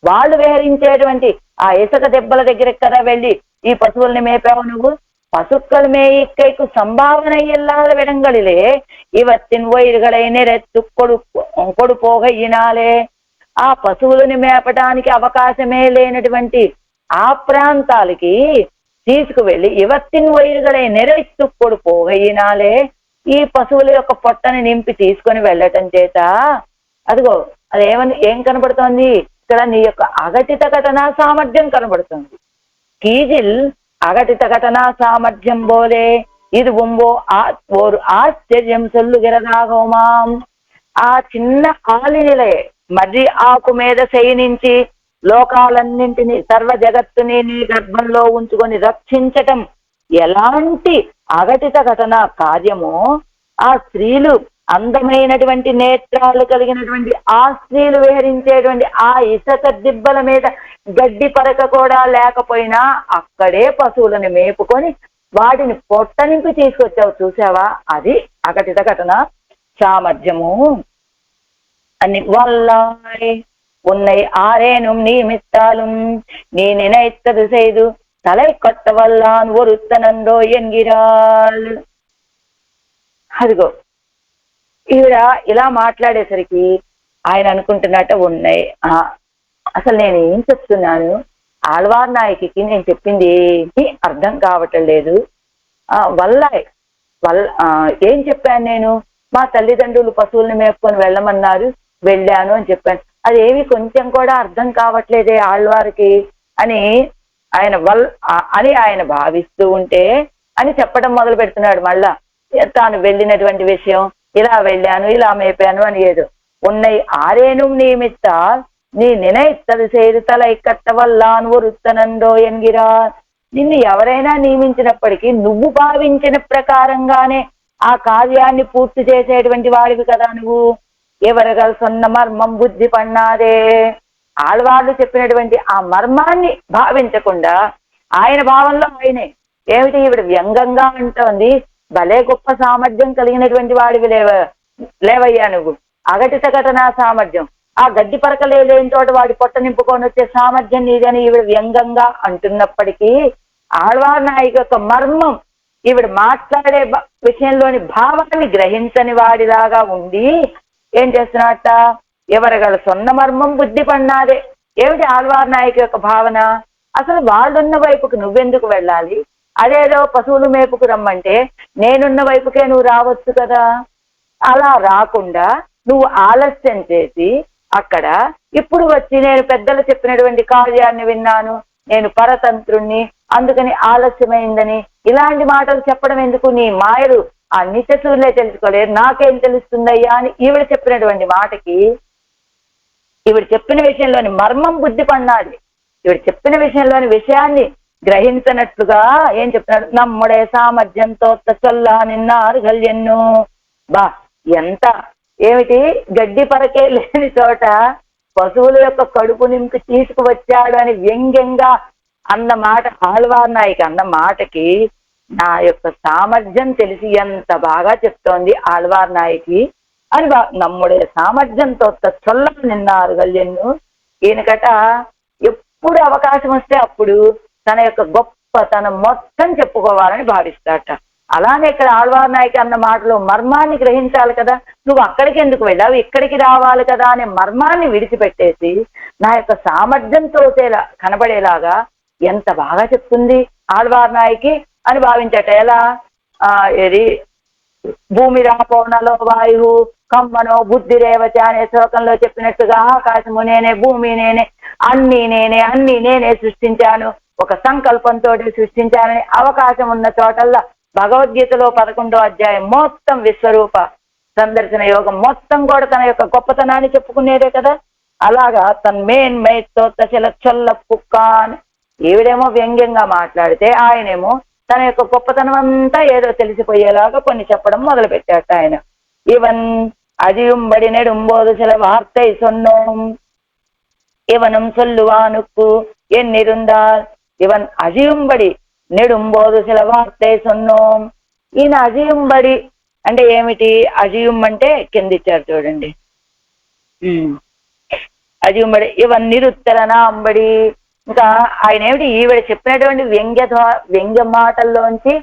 వాళ్ళు వేరించేటువంటి ఆ ఇసుక దెబ్బల దగ్గరికి కదా వెళ్ళి ఈ పశువుల్ని మేపావు నువ్వు. பசுக்கள் மேய்க்கைக்கு சம்பாவனை இல்லாத விடங்களிலே இவத்தின் ஒயிர்களை நிறத்து கொடுపోగయినాలే. ఆ పశువులను మేపడానికి అవకాశమే లేనటువంటి ఆ ప్రాంతాలకి తీసుకువెళ్ళి ఇవత్తిన్ వైరుగలే నెరెత్తు కొడుపోగయినాలే, ఈ పశువుల యొక్క పొట్టని నింపి తీసుకొని వెళ్ళటం చేత అదిగో ఏం కనబడుతోంది ఇక్కడ? నీ యొక్క అఘటిత ఘటనా సామర్థ్యం కనబడుతుంది. కీజిల్ అఘటిత ఘటనా సామర్థ్యం పోలే ఇది ఓరు ఆశ్చర్యం సొల్లుగిరదాగోమాం. ఆ చిన్న ఆలినిలే మర్రి ఆకు మీద శయనించి లోకాలన్నింటినీ సర్వ జగత్తుని నీ గర్భంలో ఉంచుకొని రక్షించటం ఎలాంటి అఘటిత ఘటన కార్యమో ఆ స్త్రీలు అందమైనటువంటి నేత్రాలు కలిగినటువంటి ఆ స్త్రీలు విహరించేటువంటి ఆ ఇసుక దిబ్బల మీద గడ్డి పరక కూడా లేకపోయినా అక్కడే పశువులను మేపుకొని వాటిని పొట్ట నింపి తీసుకొచ్చావు చూసావా, అది అఘటిత ఘటన సామర్థ్యము అని. వల్లాయ్ ఉన్నై ఆరేనుం నియమిత్తాலும் நீ நினைத்தது செய்து தலை கொட்டவல்லான் ஒருத்தனந்தோ ఎన్గిరాల్. అదిగో ఈవిడ ఇలా మాట్లాడేసరికి ఆయన అనుకుంటున్నట్ట ఉన్నాయి, అసలు నేను ఏం చెప్తున్నాను, ఆళ్వార్ నాయకికి నేను చెప్పింది ఏమీ అర్థం కావటం లేదు. ఏం చెప్పాను నేను? మా తల్లిదండ్రులు పశువుల్ని మేపుకొని వెళ్ళమన్నారు, వెళ్ళాను అని చెప్పాను. అదేమి కొంచెం కూడా అర్థం కావట్లేదే ఆళ్వారికి అని ఆయన భావిస్తూ ఉంటే అని చెప్పడం మొదలు పెడుతున్నాడు. మళ్ళా తాను వెళ్ళినటువంటి విషయం, ఇలా వెళ్ళాను ఇలా మేపాను అని ఏదో ఉన్నై ఆరేను నియమిత్త నీ నినైత్తది సేరు తలై కట్టవల్లాన్ ఒరుత్తనందో ఎన్గిరా. నిన్ను ఎవరైనా నియమించినప్పటికీ నువ్వు భావించిన ప్రకారంగానే ఆ కార్యాన్ని పూర్తి చేసేటువంటి వాడివి కదా నువ్వు. ఎవరగల సొన్న మర్మం బుద్ధి పన్నాదే. ఆళ్వార్లు చెప్పినటువంటి ఆ మర్మాన్ని భావించకుండా ఆయన భావంలో ఆయనే ఏమిటి ఈవిడ వ్యంగంగా అంటోంది, భలే గొప్ప సామర్థ్యం కలిగినటువంటి వాడివి లేవయ్యా నువ్వు. అఘటిత ఘటనా సామర్థ్యం, ఆ గడ్డి పరకలే లేని చోట వాడి పొట్ట నింపుకొని వచ్చే సామర్థ్యం నీదని ఈవిడ వ్యంగంగా అంటున్నప్పటికీ ఆళ్వార్ నాయకు యొక్క మర్మం ఈవిడ మాట్లాడే విషయంలోని భావాన్ని గ్రహించని వాడిలాగా ఉండి ఏం చేస్తున్నట్ట, ఎవరగల సొన్న మర్మం బుద్ధి పన్నాదే. ఏమిటి ఆళ్వార్ నాయకు యొక్క భావన? అసలు వాళ్ళున్న వైపుకు నువ్వెందుకు వెళ్ళాలి? అదేదో పశువులు మేపుకు రమ్మంటే నేనున్న వైపుకే నువ్వు రావచ్చు కదా. అలా రాకుండా నువ్వు ఆలస్యం చేసి అక్కడ ఇప్పుడు వచ్చి నేను పెద్దలు చెప్పినటువంటి కార్యాన్ని విన్నాను, నేను పరతంత్రుణ్ణి, అందుకని ఆలస్యమైందని ఇలాంటి మాటలు చెప్పడం ఎందుకు? నీ మాయలు ఆ నిత్యసూర్యులే తెలుసుకోలేరు, నాకేం తెలుస్తుందయ్యా అని ఈవిడ చెప్పినటువంటి మాటకి ఈవిడ చెప్పిన విషయంలోని మర్మం బుద్ధి పన్నాది. ఈవిడ చెప్పిన విషయంలోని విషయాన్ని గ్రహించినట్లుగా ఏం చెప్తున్నాడు? నమ్ముడే సామర్థ్యంతో చొల్లా నిన్నారు గల్యన్ను. బా ఎంత ఏమిటి, గడ్డి పరకే లేని చోట పశువుల యొక్క కడుపు నింపి తీసుకువచ్చాడు అని వ్యంగ్యంగా అన్న మాట ఆళ్వార్ నాయకి అన్న మాటకి నా యొక్క సామర్థ్యం తెలిసి ఎంత బాగా చెప్తోంది ఆళ్వార్ నాయకి అని నమ్ముడే సామర్థ్యంతో చొల్ల నిన్నారు గల్యన్ను. ఈయనకట ఎప్పుడు అవకాశం వస్తే అప్పుడు తన యొక్క గొప్పతనం మొత్తం చెప్పుకోవాలని భావిస్తాట. అలానే ఇక్కడ ఆళ్వార్ నాయకి అన్న మాటలో మర్మాన్ని గ్రహించాలి కదా, నువ్వు అక్కడికి ఎందుకు వెళ్ళావు, ఇక్కడికి రావాలి కదా అనే మర్మాన్ని విడిచిపెట్టేసి నా యొక్క సామర్థ్యంతో కనబడేలాగా ఎంత బాగా చెప్తుంది ఆళ్వార్ నాయకి అని భావించట. ఎలా ఏది భూమి రాపోనలో వాయు కమ్మనో బుద్ధి రేవతి అనే శ్లోకంలో చెప్పినట్టుగా ఆకాశము నేనే, భూమి నేనే, అన్ని నేనే సృష్టించాను, ఒక సంకల్పంతో సృష్టించానని అవకాశం ఉన్న చోటల్లా భగవద్గీతలో 11వ అధ్యాయం మొత్తం విశ్వరూప సందర్శన యోగం మొత్తం కూడా తన యొక్క గొప్పతనాన్ని చెప్పుకునేదే కదా. అలాగా తన మేన్మైతో తశల చొల్ల పుక్క అని ఈవిడేమో వ్యంగ్యంగా మాట్లాడితే ఆయనేమో తన యొక్క గొప్పతనం అంతా ఏదో తెలిసిపోయేలాగా కొన్ని చెప్పడం మొదలు పెట్టాట ఆయన. ఇవన్ అజియుంబడి నెడుంబోదు చిల వార్తై సొన్నోం ఇవనం సొల్లువానుక్కు ఎన్నిరుందాల్. ఇవన్ అజియుంబడి నెడుంబోదు చిల వార్తై సొన్నోం. ఈయన అజియుంబడి అంటే ఏమిటి? అజియుం అంటే కిందిచ్చారు చూడండి, అజియుంబడి ఇవన్ నిరుత్తరన అంబడి. ఇంకా ఆయన ఏమిటి, ఈవిడ చెప్పినటువంటి వ్యంగ్య మాటల్లోంచి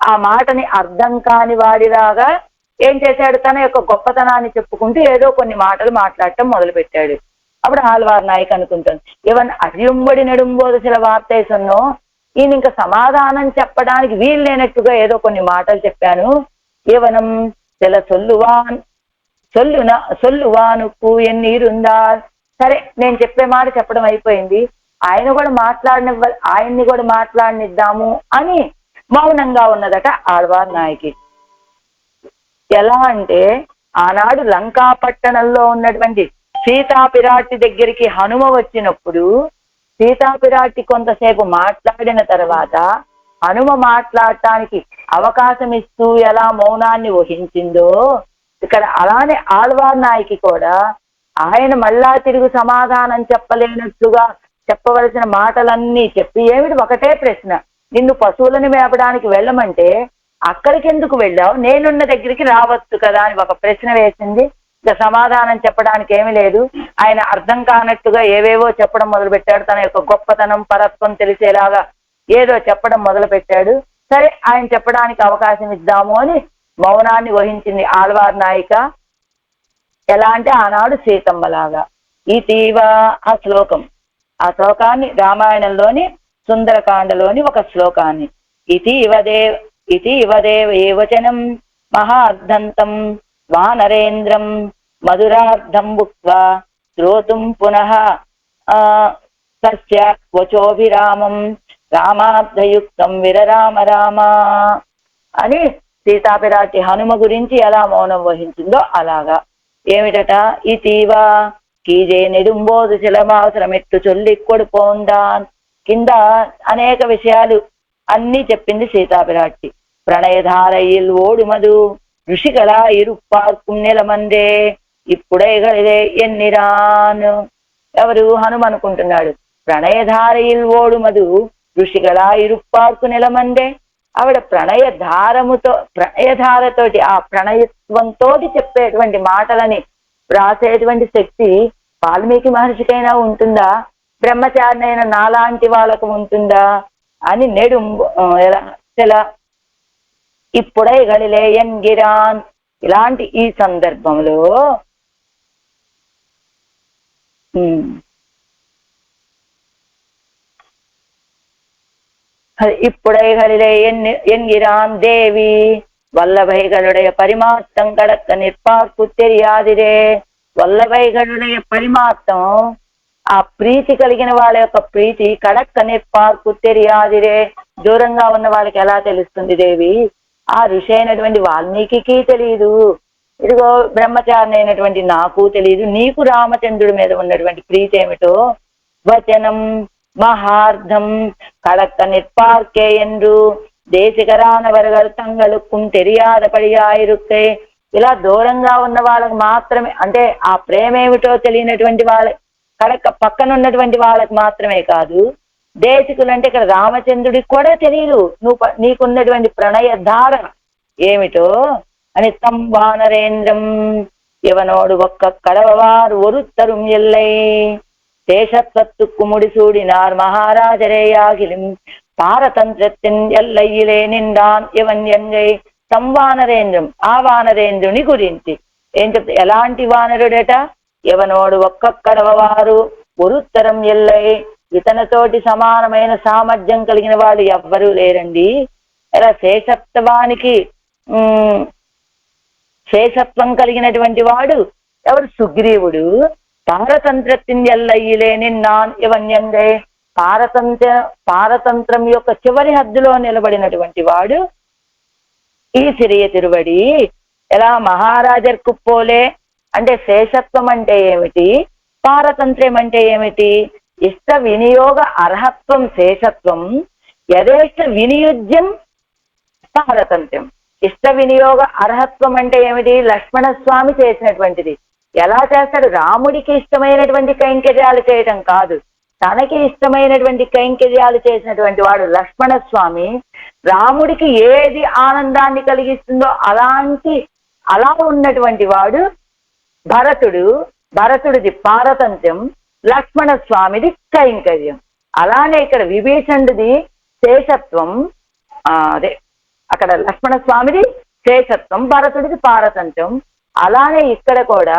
ఆ మాటని అర్థం కాని వాడిలాగా ఏం చేశాడు, తన యొక్క గొప్పతనాన్ని చెప్పుకుంటూ ఏదో కొన్ని మాటలు మాట్లాడటం మొదలు పెట్టాడు. అప్పుడు ఆళ్వార్ నాయక్ అనుకుంటాను, ఇవన్ అజియుంబడి నెడుంబోదు చిల వార్తేసన్నో, ఈయన ఇంకా సమాధానం చెప్పడానికి వీలు లేనట్టుగా ఏదో కొన్ని మాటలు చెప్పాను. ఇవనం చిల సొల్లువానుకు ఎన్నీరుందా. సరే నేను చెప్పే మాట చెప్పడం అయిపోయింది, ఆయన్ని కూడా మాట్లాడనిద్దాము అని మౌనంగా ఉన్నదట ఆళ్వార్ నాయకి. ఎలా అంటే ఆనాడు లంకా పట్టణంలో ఉన్నటువంటి సీతాపిరాటి దగ్గరికి హనుమ వచ్చినప్పుడు సీతాపిరాటి కొంతసేపు మాట్లాడిన తర్వాత హనుమ మాట్లాడటానికి అవకాశం ఇస్తూ ఎలా మౌనాన్ని వహించిందో ఇక్కడ అలానే ఆళ్వార్ నాయకి కూడా ఆయన మళ్ళా తిరుగు సమాధానం చెప్పలేనట్లుగా చెప్పవలసిన మాటలన్నీ చెప్పి, ఏమిటి ఒకటే ప్రశ్న, నిన్ను పశువులను మేపడానికి వెళ్ళమంటే అక్కడికి ఎందుకు వెళ్ళావు, నేనున్న దగ్గరికి రావచ్చు కదా అని ఒక ప్రశ్న వేసింది. ఇక సమాధానం చెప్పడానికి ఏమీ లేదు. ఆయన అర్థం కానట్టుగా ఏవేవో చెప్పడం మొదలు పెట్టాడు, తన యొక్క గొప్పతనం పరత్వం తెలిసేలాగా ఏదో చెప్పడం మొదలు పెట్టాడు. సరే ఆయన చెప్పడానికి అవకాశం ఇద్దాము అని మౌనాన్ని వహించింది ఆళ్వార్ నాయిక. ఎలా అంటే ఆనాడు సీతమ్మలాగా. ఇటీవా ఆ శ్లోకాన్ని రామాయణంలోని సుందరకాండలోని ఒక శ్లోకాన్ని, ఇది ఇవదేవ ఏవచనం మహార్ధంతం వానరేంద్రం మధురార్థం భుక్త్వా శ్రోతుం పునః తస్య వచోభిరామం రామార్థయుక్తం విరరామ రామ అని సీతాపిరాటి హనుమ గురించి ఎలా మౌనం వహించిందో అలాగా. ఏమిటట, ఇటీవా కీజే నెడుంబోదు చిలమావసరమెట్టు చొల్లిక్కొడు పోందాన్. కింద అనేక విషయాలు అన్ని చెప్పింది సీతాపిరాటి. ప్రణయధారయిల్ ఓడుమదు ఋషిகளா இருப்பார்க்கும் నిలమందే ఇప్పుడైగలిదే ఎన్నిరాన్. ఎవరు? హనుమ అనుకుంటున్నాడు. ప్రణయధారయిల్ ఓడుమదు ఋషిகளா இருப்பார்కు నిలమందే. ఆవిడ ప్రణయధారతోటి ఆ ప్రణయత్వంతో చెప్పేటువంటి మాటలని రాసేటువంటి శక్తి వాల్మీకి మహర్షికైనా ఉంటుందా, బ్రహ్మచారినైనా నాలాంటి వాళ్ళకు ఉంటుందా అని ఎలా ఇప్పుడై గడిలే ఎన్గిరాన్. ఇలాంటి ఈ సందర్భంలో ఇప్పుడై గడిలే ఎన్గిరాన్ దేవి வல்லவைகளுடைய பரிமாற்றம் கடக்க நிற்பார்க்கு தெரியாதிరే. వల్లభైగళుடைய పరిమాత్రం, ఆ ప్రీతి కలిగిన వాళ్ళ యొక్క ప్రీతి కడక్క నిర్పార్కు తెలియాదిరే. దూరంగా ఉన్న వాళ్ళకి ఎలా తెలుస్తుంది దేవి? ఆ ఋషి అయినటువంటి వాల్మీకి తెలియదు, ఇదిగో బ్రహ్మచారి అయినటువంటి నాకు తెలియదు, నీకు రామచంద్రుడి మీద ఉన్నటువంటి ప్రీతి ఏమిటో. వచనం మహార్థం కడక్క నిర్పార్కే ఎందు దేశికరానవరగలు తంగలుక్కుం తెలియాదపడియాయిరుక్కే. ఇలా దూరంగా ఉన్న వాళ్ళకి మాత్రమే, అంటే ఆ ప్రేమ ఏమిటో తెలియనటువంటి వాళ్ళ కడక పక్కన ఉన్నటువంటి వాళ్ళకి మాత్రమే కాదు, దేశికులు అంటే ఇక్కడ రామచంద్రుడికి కూడా తెలియదు నీకున్నటువంటి ప్రణయ ధార ఏమిటో అని. తం వానరేంద్రం ఇవనోడు ఒక్క కడవవారు ఒరుత్తరుం ఎల్లై தேசத்வத்துக்கு முடிசூடினார் மகாராஜரேயாகிலும் பாரதந்திரத்தின் ఎల్లయ్యిలే నిండాన్ ఇవన్ ఎంగై. సంవానరేంద్రం, ఆ వానరేంద్రుని గురించి ఏం చెప్తా, ఎలాంటి వానరుడట? ఎవనోడు ఒక్కొక్కడవారు ఒరుత్తరం ఎల్లై, ఇతనితోటి సమానమైన సామర్థ్యం కలిగిన వాళ్ళు ఎవ్వరూ లేరండి. ఇలా శేషత్వం కలిగినటువంటి వాడు ఎవరు? సుగ్రీవుడు. పారతంత్రத்தின் ఎల్లయ్యిలే నిన్నాన్ ఇవన్యంగై. పారతంత్రం యొక్క చివరి హద్దులో నిలబడినటువంటి వాడు ఈ సిరియ తిరువడి. ఎలా మహారాజర్కు పోలే అంటే శేషత్వం అంటే ఏమిటి, పారతంత్ర్యం అంటే ఏమిటి? ఇష్ట వినియోగ అర్హత్వం శేషత్వం, యథేష్ట వినియోజ్యం పారతంత్ర్యం. ఇష్ట వినియోగ అర్హత్వం అంటే ఏమిటి? లక్ష్మణస్వామి చేసినటువంటిది. ఎలా చేస్తాడు? రాముడికి ఇష్టమైనటువంటి కైంకర్యాలు చేయటం కాదు, తనకి ఇష్టమైనటువంటి కైంకర్యాలు చేసినటువంటి వాడు లక్ష్మణస్వామి. రాముడికి ఏది ఆనందాన్ని కలిగిస్తుందో అలా ఉన్నటువంటి వాడు భరతుడు. భరతుడిది పారతంత్ర్యం, లక్ష్మణస్వామిది కైంకర్యం. అలానే ఇక్కడ విభీషణుడిది శేషత్వం, అదే అక్కడ లక్ష్మణస్వామిది శేషత్వం, భరతుడిది పారతంత్ర్యం. అలానే ఇక్కడ కూడా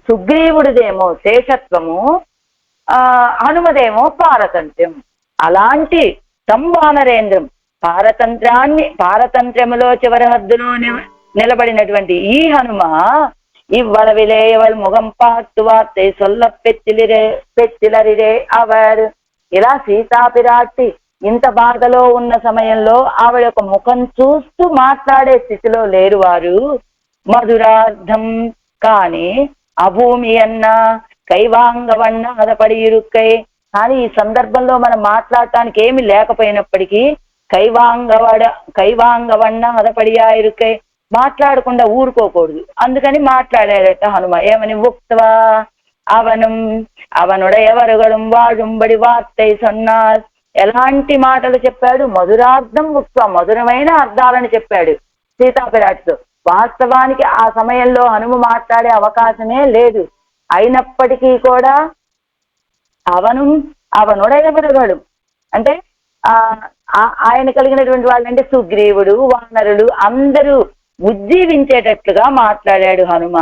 సుగ్రీవుడిదేమో శేషత్వము, హనుమదేమో పారతంత్ర్యం. అలాంటి సంవానరేంద్రం పారతంత్రములో చివరి హద్దులో నిలబడినటువంటి ఈ హనుమ ఇవ్వలవిలేయవల్ ముఖం పార్తు వార్తే సొల్ల పెచ్చిలరిరే అవర్. ఇలా సీతాపిరాటి ఇంత బాధలో ఉన్న సమయంలో ఆవిడ యొక్క ముఖం చూస్తూ మాట్లాడే స్థితిలో లేరు వారు. మధురార్థం కానీ అభూమి అన్న కైవాంగవన్న అదపడి ఇరుక్కై. కానీ ఈ సందర్భంలో మనం మాట్లాడటానికి ఏమి లేకపోయినప్పటికీ కైవాంగవన్న అదపడియా ఇరుక్కై, మాట్లాడకుండా ఊరుకోకూడదు, అందుకని మాట్లాడాడట హనుమ. ఏమని? ఉక్తవా అవనుడెవరుగడం వాడుంబడి వార్తై సొన్నార్. ఎలాంటి మాటలు చెప్పాడు? మధురార్థం ఉక్త, మధురమైన అర్థాలను చెప్పాడు సీతాపిరాటితో. వాస్తవానికి ఆ సమయంలో హనుమ మాట్లాడే అవకాశమే లేదు. అయినప్పటికీ కూడా అవనుడెవరుగడు అంటే ఆయన కలిగినటువంటి వాళ్ళు అంటే సుగ్రీవుడు, వానరులు అందరూ ఉజ్జీవించేటట్లుగా మాట్లాడాడు హనుమ.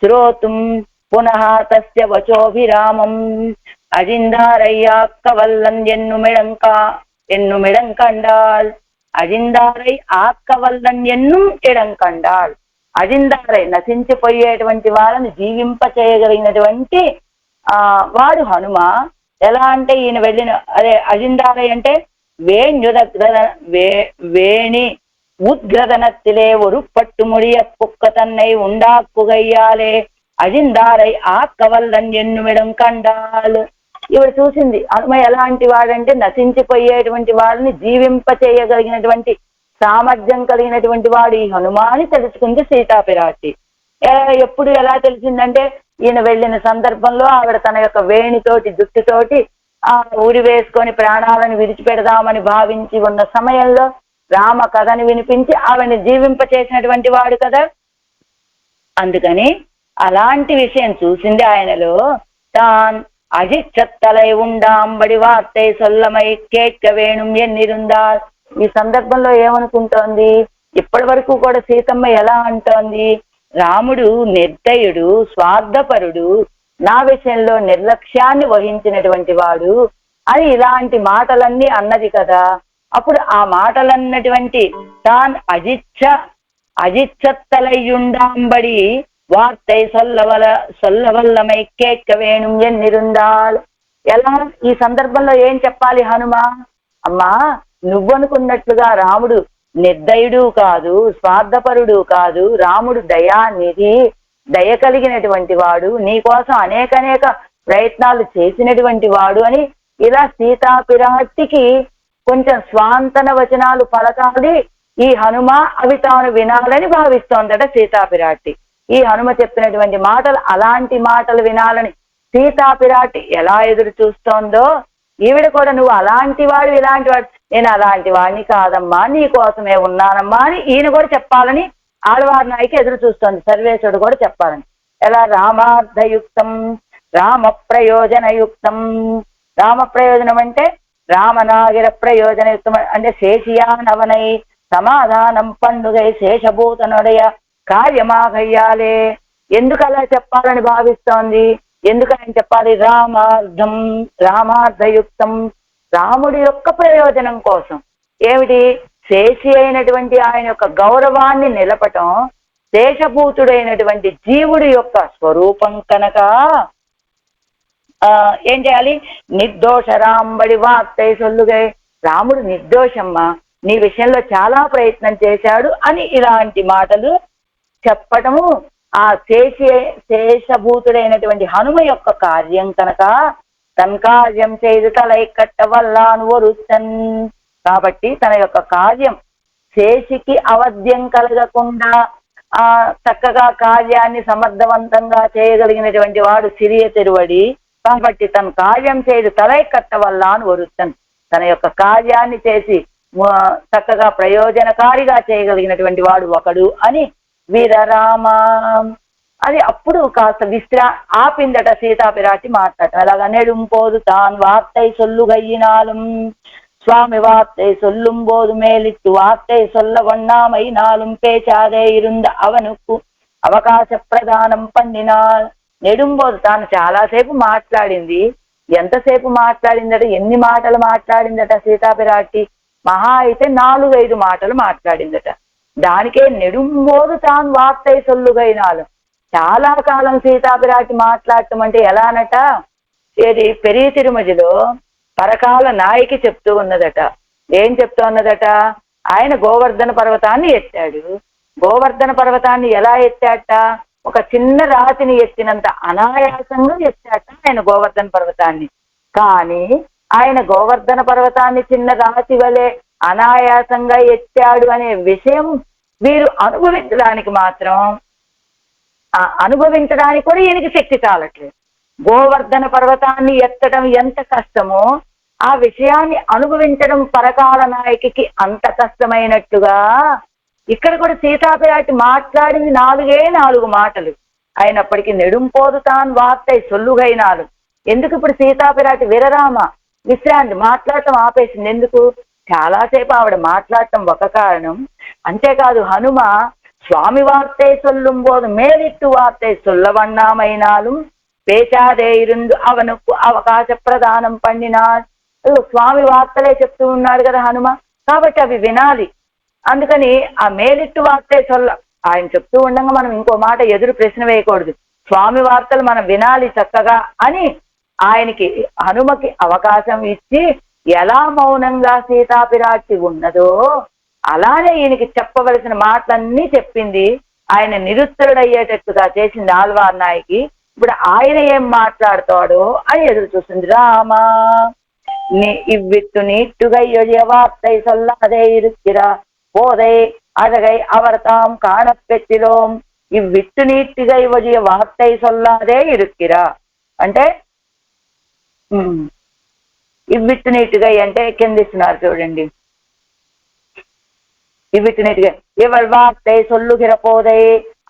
శ్రోతుం పునః తస్య వచోభిరామం అజిందారయ్యాక్కవల్లన్ ఎన్నుమిడంకండాల్. అజిందారై ఆక్కవల్లన్ ఎన్ను ఎడంకండాల్. అజిందారై నశించిపోయేటువంటి వాళ్ళని జీవింప చేయగలిగినటువంటి వాడు హనుమ. ఎలా అంటే ఈయన వెళ్ళిన అజిందారై అంటే వేణి ఉద్గ్రదనత్తిలే ஒரு பட்டு முடிய புக்க தன்னை ఉండాక్కుగయ్యాలే అజిందారై ఆక్కవల్లన్ ఎన్నుమిడం కండాల్. ఇవిడ చూసింది హనుమ ఎలాంటి వాడంటే నశించిపోయేటువంటి వాడిని జీవింప చేయగలిగినటువంటి సామర్థ్యం కలిగినటువంటి వాడు ఈ హనుమాని తెలుసుకుంది సీతాపిరాటి. ఎప్పుడు ఎలా తెలిసిందంటే ఈయన వెళ్ళిన సందర్భంలో ఆవిడ తన యొక్క వేణితోటి జుట్టుతోటి ఊరి వేసుకొని ప్రాణాలను విడిచిపెడదామని భావించి ఉన్న సమయంలో రామ కథని వినిపించి ఆవిడని జీవింప చేసినటువంటి వాడు కదా. అందుకని అలాంటి విషయం చూసింది ఆయనలో. తాన్ అజిచ్చత్తలై ఉండాంబడి వార్తై సొల్లమై కేట్క వేణుం ఎన్నిరుందాల్. ఈ సందర్భంలో ఏమనుకుంటోంది? ఇప్పటి వరకు కూడా సీతమ్మ ఎలా అంటోంది? రాముడు నిర్దయుడు, స్వార్థపరుడు, నా విషయంలో నిర్లక్ష్యాన్ని వహించినటువంటి వాడు అని ఇలాంటి మాటలన్నీ అన్నది కదా. అప్పుడు ఆ మాటలన్నటువంటి తాన్ అజిచ్చత్తలయ్యుండాంబడి వార్తై సొల్లవల్లమై కేక్క వేణుం ఎన్నిరుండాల్. ఎలా ఈ సందర్భంలో ఏం చెప్పాలి హనుమ? అమ్మా, నువ్వనుకున్నట్లుగా రాముడు నిర్దయుడు కాదు, స్వార్థపరుడు కాదు. రాముడు దయానిధి, దయ కలిగినటువంటి వాడు, నీకోసం అనేక ప్రయత్నాలు చేసినటువంటి వాడు అని ఇలా సీతాపిరాటికి కొంచెం స్వాంతన వచనాలు పలకాలి ఈ హనుమ. అవి తాను వినాలని భావిస్తోందట సీతాపిరాటి. ఈ హనుమ చెప్పినటువంటి మాటలు అలాంటి మాటలు వినాలని సీతాపిరాటి ఎలా ఎదురు చూస్తోందో, ఈవిడ కూడా నువ్వు అలాంటి వాడు ఇలాంటి వాడు, నేను అలాంటి వాడిని కాదమ్మా, నీ కోసమే ఉన్నానమ్మా అని ఈయన కూడా చెప్పాలని ఆళ్వార్ నాయకి ఎదురు చూస్తోంది. సర్వేశ్వరుడు కూడా చెప్పాలని. ఎలా? రామార్థయుక్తం రామ ప్రయోజనయుక్తం. రామ ప్రయోజనం అంటే రామనాగిర ప్రయోజనయుక్తం అంటే శేషియానవనై సమాధానం పండుగై శేషభూతనుడయ కార్యమాగయ్యాలే. ఎందుకు అలా చెప్పాలని భావిస్తోంది? ఎందుకని చెప్పాలి? రామార్థయుక్తం, రాముడి యొక్క ప్రయోజనం కోసం. ఏమిటి? శేషి అయినటువంటి ఆయన యొక్క గౌరవాన్ని నిలపటం, శేషభూతుడైనటువంటి జీవుడి యొక్క స్వరూపం కనుక ఏం చేయాలి? నిర్దోషరాంబడి వార్తై సొల్లుగై. రాముడు నిర్దోషమ్మా, నీ విషయంలో చాలా ప్రయత్నం చేశాడు అని ఇలాంటి మాటలు చెప్పటము ఆ శేషభూతుడైనటువంటి హనుమ యొక్క కార్యం కనుక తన కార్యం చేదు తలై కట్ట వల్లాను వరుసన్. కాబట్టి తన యొక్క కార్యం శేషికి అవధ్యం కలగకుండా చక్కగా కార్యాన్ని సమర్థవంతంగా చేయగలిగినటువంటి వాడు సిరియ తెరువడి. కాబట్టి తన కార్యం చేదు తలై కట్ట వల్లాను వరుసన్. తన యొక్క కార్యాన్ని చేసి చక్కగా ప్రయోజనకారిగా చేయగలిగినటువంటి వాడు ఒకడు అని వీరరామ. అది అప్పుడు కాస్త ఆపిందట సీతాపిరాటి మాట్లాడటం. అలాగా నెడుంపోదు తాన్ వార్తై సొల్లుగయ్యినాலும் சுவாமி வார்த்தை சொல்லும் போது மேலிட்டு வார்த்தை சொல்ல வண்ணாமைனாலும் பேச்சாதே இருந்த அவனுకు అవకాశ ప్రదానం పండినాల్. నెడుంబోదు తాను చాలాసేపు మాట్లాడింది. ఎంతసేపు మాట్లాడిందట? ఎన్ని మాటలు మాట్లాడిందట సీతాపిరాటి? మహా అయితే 4-5 మాటలు మాట్లాడిందట. దానికే నెడుంబోదు తాను వార్తై సొల్లుగైనాలు. చాలా కాలం సీతాపిరాటి మాట్లాడటం అంటే ఎలానట? ఏది పెరిగి తిరుమతిలో పరకాల నాయకి చెప్తూ ఉన్నదట. ఏం చెప్తూ ఉన్నదట? ఆయన గోవర్ధన పర్వతాన్ని ఎత్తాడు. గోవర్ధన పర్వతాన్ని ఎలా ఎత్తాట? ఒక చిన్న రాతిని ఎత్తినంత అనాయాసంగా ఎత్తాట ఆయన గోవర్ధన పర్వతాన్ని. కానీ ఆయన గోవర్ధన పర్వతాన్ని చిన్న రాతి వలె అనాయాసంగా ఎత్తాడు అనే విషయం వీరు అనుభవించడానికి కూడా ఈయనకి శక్తి చాలట్లేదు. గోవర్ధన పర్వతాన్ని ఎత్తడం ఎంత కష్టమో ఆ విషయాన్ని అనుభవించడం పరకాల నాయకికి అంత కష్టమైనట్టుగా ఇక్కడ కూడా సీతాపిరాటి మాట్లాడింది 4 మాటలు అయినప్పటికీ నెడుంపోదు తాను వార్తై సొల్లుగైనాలు. ఎందుకు ఇప్పుడు సీతాపిరాటి వీరరామ విశ్రాంతి మాట్లాడటం ఆపేసింది? ఎందుకు? చాలాసేపు ఆవిడ మాట్లాడటం ఒక కారణం. అంతేకాదు హనుమ స్వామి వార్తై సొల్లుం పోదు మేలిట్టు వార్తై సొల్లవన్నామైనాలు పేచాదే ఇరుందు అవనుకు అవకాశ ప్రదానం పండినాడు. స్వామి వార్తలే చెప్తూ ఉన్నాడు కదా హనుమ, కాబట్టి అవి వినాలి. అందుకని ఆ మేలిట్టు వార్తే సొల్ల ఆయన చెప్తూ ఉండగా మనం ఇంకో మాట ఎదురు ప్రశ్న వేయకూడదు. స్వామి వార్తలు మనం వినాలి చక్కగా అని ఆయనకి హనుమకి అవకాశం ఇచ్చి ఎలా మౌనంగా సీతాపిరాటి ఉన్నదో అలానే ఈయనకి చెప్పవలసిన మాటలన్నీ చెప్పింది. ఆయన నిరుత్తరుడయ్యేటట్టుగా చేసింది ఆళ్వార్ నాయకి. ఇప్పుడు ఆయన ఏం మాట్లాడతాడో అని ఎదురు చూస్తుంది. రామా ఇవ్విట్టు నీట్టుగా ఎழிய வார்த்தை சொல்லாதே இருக்கிறா போதை அழகை அவர் தாம் காணப்பெற்றிలోం ఇవ్విట్టు నీట్టుగా ఎழிய வார்த்தை சொல்லாதே இருக்கிறா అంటే ఇవ్విట్టు నీట్టుగా అంటే కింద ఇస్తున్నారు చూడండి. ఇవ్విట్టు నీట్టుగా ఇవళ్ వార్த்தை சொல்லுகிற போதை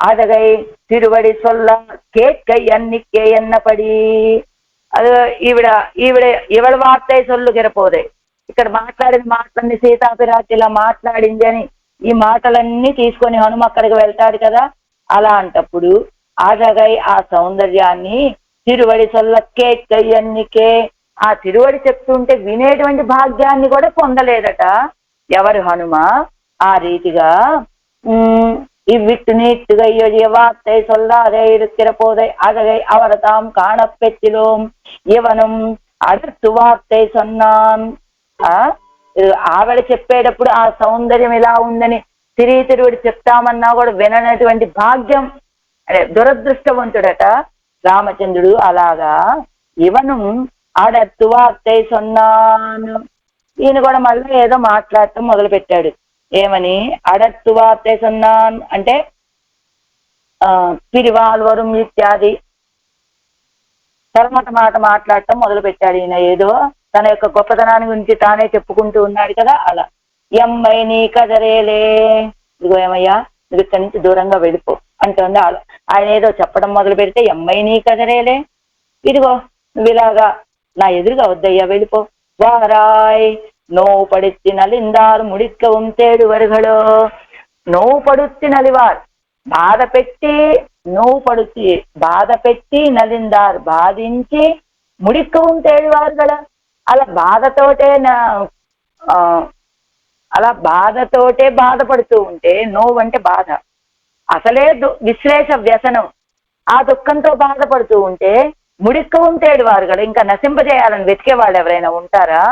அழகை திருவடி சொல்ல கேட்கை அன்னிக்கே ఎన్నపడి. అది ఇవళ వార్తై సొల్లుగిర పోదే. ఇక్కడ మాట్లాడిన మాటలన్నీ సీతాపిరాటి ఇలా మాట్లాడింది అని ఈ మాటలన్నీ తీసుకొని హనుమ అక్కడికి వెళ్తాడు కదా. అలాంటప్పుడు అజగై ఆ సౌందర్యాన్ని తిరువడి సొల్ల కేక్కయ్యన్నికే ఆ తిరువడి చెప్తుంటే వినేటువంటి భాగ్యాన్ని కూడా పొందలేదట ఎవరు హనుమ. ఆ రీతిగా இவ்விட்டு நீட்டுகையொழிய வார்த்தை சொல்லாதே இருக்கிற போதை அழகை அவர்தாம் காணப்பெற்றிலோம் ఇవనం అడుతు వార్తై సొన్నాన్. ఆవిడ చెప్పేటప్పుడు ఆ సౌందర్యం ఇలా ఉందని తిరువుడి చెప్తామన్నా కూడా విననటువంటి భాగ్యం దురదృష్టవంతుడట రామచంద్రుడు. అలాగా ఇవను అడత్తు వార్తై సొన్నాను. ఈయన కూడా మళ్ళీ ఏదో మాట్లాడటం మొదలు పెట్టాడు. ఏమని? అడత్తు వార్తై సొన్నాన్ అంటే పిరివాల్వరం ఇత్యాది తర్వాత మాట మాట్లాడటం మొదలు పెట్టాడు. ఈయన ఏదో తన యొక్క గొప్పతనాన్ని గురించి తానే చెప్పుకుంటూ ఉన్నాడు కదా. అలా ఎమ్మై నీ కదరేలే, ఇదిగో ఏమయ్యా నువ్వు ఇక్కడి నుంచి దూరంగా వెళ్ళిపో అంటుంది. ఆయన ఏదో చెప్పడం మొదలు పెడితే ఎమ్మై నీ కదరేలే, ఇదిగో నువ్వు ఇలాగా నా ఎదురుగా వద్దయ్యా వెళ్ళిపో. వారాయ్ நோவு படுத்தி நலிந்தார் முடிக்கவும் தேடுவர்களோ. நோவு పడుத்தி నలివార్, బాధ పెట్టి నోవు పడుத்தி బాధ పెట్టి నలిందారు బాధించి ముడిక్కవం తేడివారు కదా. అలా బాధతోటే బాధపడుతూ ఉంటే, నోవు అంటే బాధ, అసలే విశ్లేష వ్యసనం, ఆ దుఃఖంతో బాధపడుతూ ఉంటే ముడిక్కవం తేడివారు కదా. ఇంకా నశింపజేయాలని వెతికే వాళ్ళు ఎవరైనా ఉంటారా?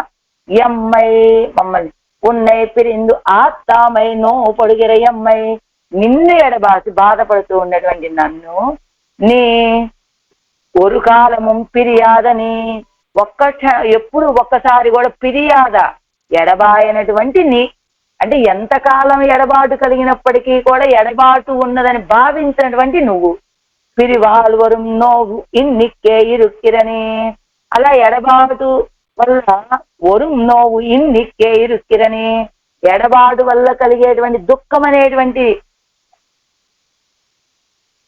ఎమ్మై మమ్మల్ని ఉన్నై పిరిందు ఆత్తామై నో పొడిగిర ఎమ్మై, నిన్ను ఎడబాసి బాధపడుతూ ఉన్నటువంటి నన్ను నీ ఒక కాలము పిరియాదని ఎప్పుడు ఒక్కసారి కూడా పిరియాద ఎడబాయనటువంటి నీ అంటే ఎంతకాలం ఎడబాటు కలిగినప్పటికీ కూడా ఎడబాటు ఉన్నదని భావించినటువంటి నువ్వు. పిరివాల్వరం నోవు ఇన్నిక్కే ఇరుక్కిరని, అలా ఎడబాటు వల్ల వరుం నోవు ఇన్నిక్కే ఇరుక్కిరని, ఎడబాటు వల్ల కలిగేటువంటి దుఃఖం అనేటువంటి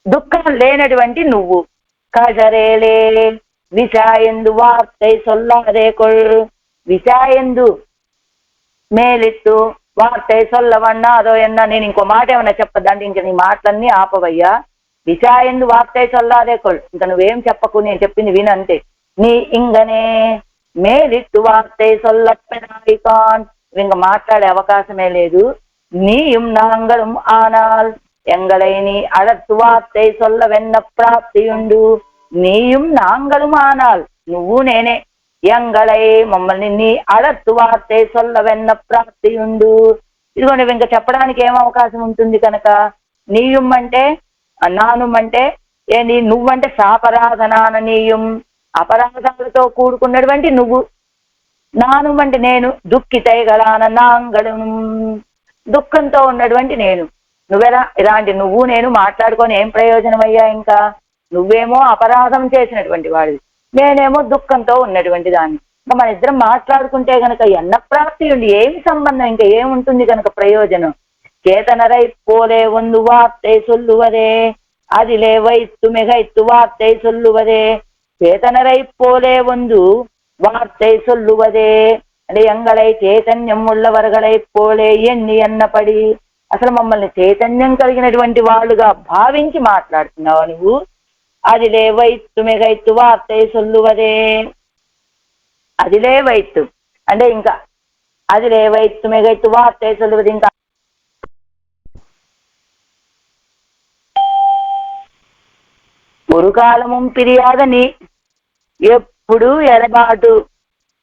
దుఃఖం లేనటువంటి నువ్వు. కజరేలే విషాయందు వార్తై సొల్లాదే కొల్, విషాయందు మేలిట్టు వార్తై సొల్లవన్నా అదో ఎన్నా. నేను ఇంకో మాట ఏమన్నా చెప్పద్దంటే ఇంక నీ మాటలన్నీ ఆపవయ్యా. విషాయందు వార్తై సొల్లాదే కొల్, ఇంకా నువ్వేం చెప్పకు, నేను చెప్పింది వినంతే. నీ ఇంగనే మేలిట్టు వార్తై సొల్లపెనాయికాన్, ఇంక మాట్లాడే అవకాశమే లేదు. నీயும் நாங்களும் ஆனால் எங்களை நீ அடத்து வார்த்தை சொல்ல వెన్న ప్రాప్తియుండు. నీயும் నాంగళం ఆనాల్, నువ్వు నేనే, ఎంగళై మమ్మల్ని నీ అడత్తు వార్తై సొల్ల వెన్న ప్రాప్తియుండు. ఇదిగో నువ్వు ఇంకా చెప్పడానికి ఏం అవకాశం ఉంటుంది కనుక. నీయం అంటే నానుం అంటే ఏంటి? నువ్వంటే సాపరాధనాన నీయం, అపరాధాలతో కూడుకున్నటువంటి నువ్వు. నాను అంటే నేను, దుఃఖితైగలాన నాంగళం, దుఃఖంతో ఉన్నటువంటి నేను. నువ్వెలా ఇలాంటి నువ్వు నేను మాట్లాడుకొని ఏం ప్రయోజనం అయ్యా? ఇంకా నువ్వేమో అపరాధం చేసినటువంటి వాడివి, నేనేమో దుఃఖంతో ఉన్నటువంటి దాన్ని. ఇంకా మన ఇద్దరం మాట్లాడుకుంటే గనక ఎన్న ప్రాప్తి ఉంది, ఏమి సంబంధం, ఇంకా ఏముంటుంది కనుక ప్రయోజనం? చేతనరై పోలే ಒಂದು వార్తై సొల్లువదే, అదిలే వైత్తు మిగైత్తు వార్తై సొల్లువదే. చేతనరై పోలే ಒಂದು వార్తై సొల్లువదే అంటే ఎంగళై చైతన్యం ఉళ్ళవరగలై పోలే ఎన్ని అన్నపడి, అసలు మమ్మల్ని చైతన్యం కలిగినటువంటి వాళ్ళుగా భావించి మాట్లాడుతున్నావు నువ్వు. అదిలే వైత్తు మిగైత్తు వార్తై సొల్లువదే, అదిలే వైత్తు అంటే ఇంకా అదిలే వైత్తు మిగైత్తు వార్తై సొల్లువది. ఇంకా ఒక కాలము పిరియాదని, ఎప్పుడు ఎడబాటు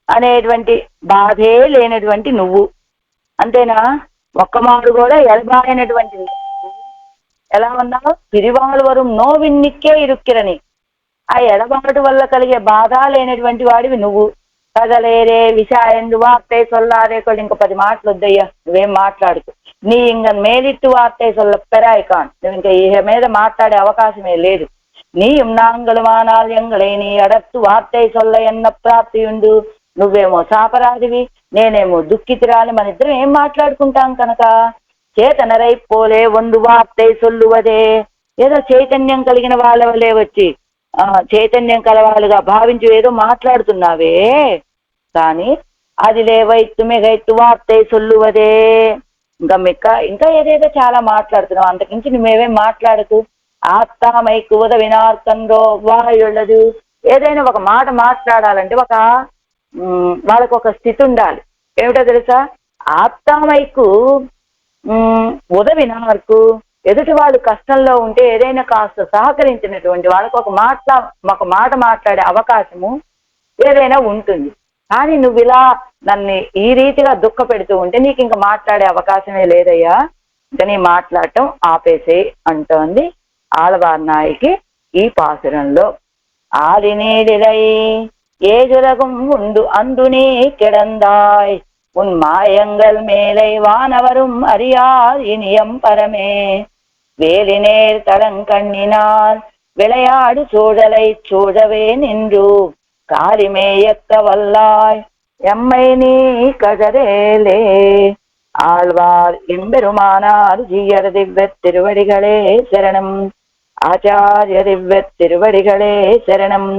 అనేటువంటి బాధే లేనటువంటి నువ్వు. అంతేనా? ఒక్క మారు కూడా ఎడబాయినటువంటి ఎలా ఉన్నావు? పిరివాల్వరం నోవిన్నిక్కే ఇరుక్కిరని, ఆ ఎడబాటు వల్ల కలిగే బాధ లేనటువంటి వాడివి నువ్వు. కదలేరే విషాయందు వార్తై సొల్లారే కొడు. ఇంక 10 మాటలు వద్దయ్యా, నువ్వేం మాట్లాడుతూ. నీ ఇంక మేలిట్టు వార్తై సొల్ల పెరాయికాన్, నువ్వు ఇంకా ఈ మీద మాట్లాడే అవకాశమే లేదు. నీயும் நாங்களும் ஆனால் எங்களை நீ అడత్తు వార్తై సొల్ల ఎన్న ప్రాప్తియుండు. నువ్వేమో సాపరాధివి, నేనేమో దుఃఖితురాలి, మన ఇద్దరం ఏం మాట్లాడుకుంటాం కనుక. చేతనరై పోలే ಒಂದು వార్తై సొల్లువదే, ఏదో చైతన్యం కలిగిన వాళ్ళ వల్లే వచ్చి చైతన్యం కలవాళ్ళుగా భావించి ఏదో మాట్లాడుతున్నావే కానీ, అదిలే వైత్తు మిగైత్తు వార్తై సొల్లువదే. ఇంకా ఏదేదో చాలా మాట్లాడుతున్నావు, అంతకించి నువ్వేమేం మాట్లాడుతూ. ఆత్తామైకు ఉదవినార్కంలో వాయుళ్ళదు, ఏదైనా ఒక మాట మాట్లాడాలంటే ఒక వాళ్ళకు ఒక స్థితి ఉండాలి. ఏమిటో తెలుసా? ఆప్తామైకు ఉదవినార్కు, ఎదుటి వాళ్ళు కష్టంలో ఉంటే ఏదైనా కాస్త సహకరించినటువంటి వాళ్ళకు ఒక మాట మాట్లాడే అవకాశము ఏదైనా ఉంటుంది. కానీ నువ్వు ఇలా నన్ను ఈ రీతిగా దుఃఖ పెడుతూ ఉంటే నీకు ఇంకా మాట్లాడే అవకాశమే లేదయ్యా, ఇంకా నీ మాట్లాడటం ఆపేసే అంటోంది ఆళ్వార్ నాయకి ఈ పాసురంలో. ఆదినేడిరై ஏஜுலகும் உண்டு அந்துனே கிடந்தாய் உன் மாயங்கள் மேலை வானவரும் அறியார் இனியம் பரமே வேலினேர் தடங்கண்ணினார் விளையாடு சூழலை சூழவே நின்று காரிமேயக்க வல்லாய் எம்மை நீ கதரேலே. ஆழ்வார் எம்பெருமானார் ஜீயர் திவ்ய திருவடிகளே சரணம். ஆச்சாரிய திவ்ய திருவடிகளே சரணம்.